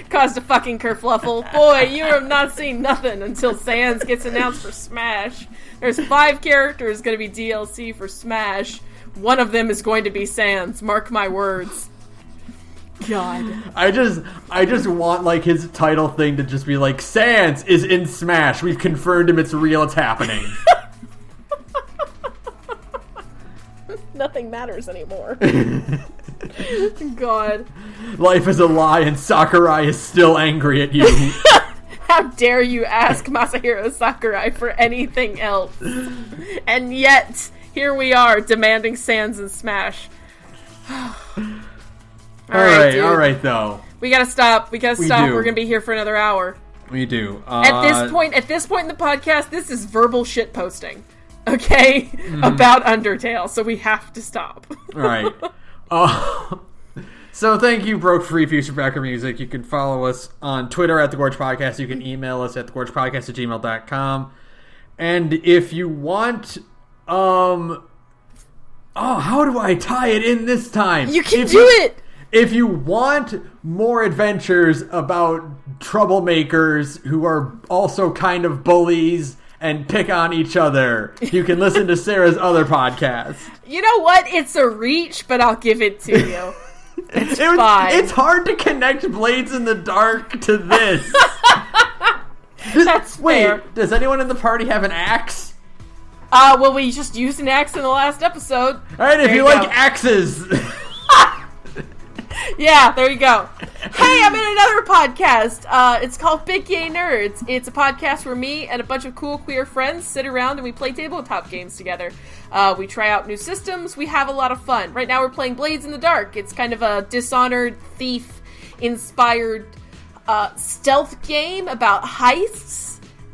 caused a fucking kerfluffle, boy, you have not seen nothing until Sans gets announced for Smash. There's 5 characters gonna be DLC for Smash. One of them is going to be Sans. Mark my words. God. I just want, like, his title thing to just be like, Sans is in Smash. We've confirmed him. It's real. It's happening. Nothing matters anymore. God. Life is a lie and Sakurai is still angry at you. How dare you ask Masahiro Sakurai for anything else? And yet, here we are, demanding Sans and Smash. All right, though. We gotta stop. We're gonna be here for another hour. We do. At this point in the podcast, this is verbal shit posting. Okay? About Undertale, so we have to stop. All right. So thank you, Broke Free Future Backer Music. You can follow us on Twitter at The Gorge Podcast. You can email us at thegorgepodcast@gmail.com. And if you want, how do I tie it in this time? You can do it! If you want more adventures about troublemakers who are also kind of bullies and pick on each other, you can listen to Sarah's other podcast. You know what? It's a reach, but I'll give it to you. It's fine. It's hard to connect Blades in the Dark to this. That's fair. Wait, does anyone in the party have an axe? Well, we just used an axe in the last episode. Alright, if you like axes... Yeah, there you go. Hey, I'm in another podcast. It's called Big Gay Nerds. It's a podcast where me and a bunch of cool queer friends sit around and we play tabletop games together. We try out new systems. We have a lot of fun. Right now we're playing Blades in the Dark. It's kind of a Dishonored Thief-inspired stealth game about heists.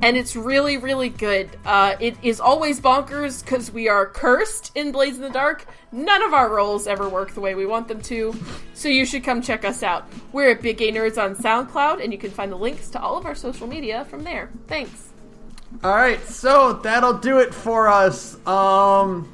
And it's really, really good. It is always bonkers because we are cursed in Blades in the Dark. None of our roles ever work the way we want them to. So you should come check us out. We're at Big Gay Nerds on SoundCloud, and you can find the links to all of our social media from there. Thanks. Alright, so that'll do it for us. Man,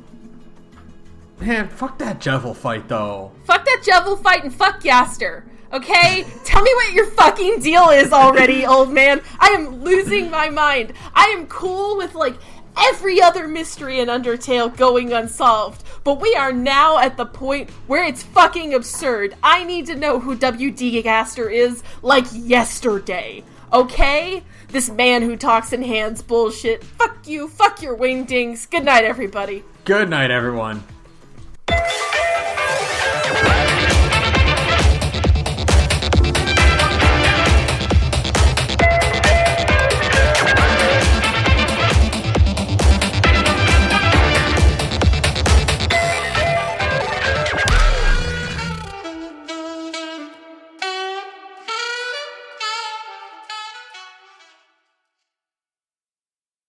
fuck that Jevil fight, though. Fuck that Jevil fight and fuck Yaster. Okay? Tell me what your fucking deal is already, old man. I am losing my mind. I am cool with, like, every other mystery in Undertale going unsolved. But we are now at the point where it's fucking absurd. I need to know who W.D. Gaster is, like, yesterday. Okay? This man who talks in hands bullshit. Fuck you. Fuck your wingdings. Good night, everybody. Good night, everyone.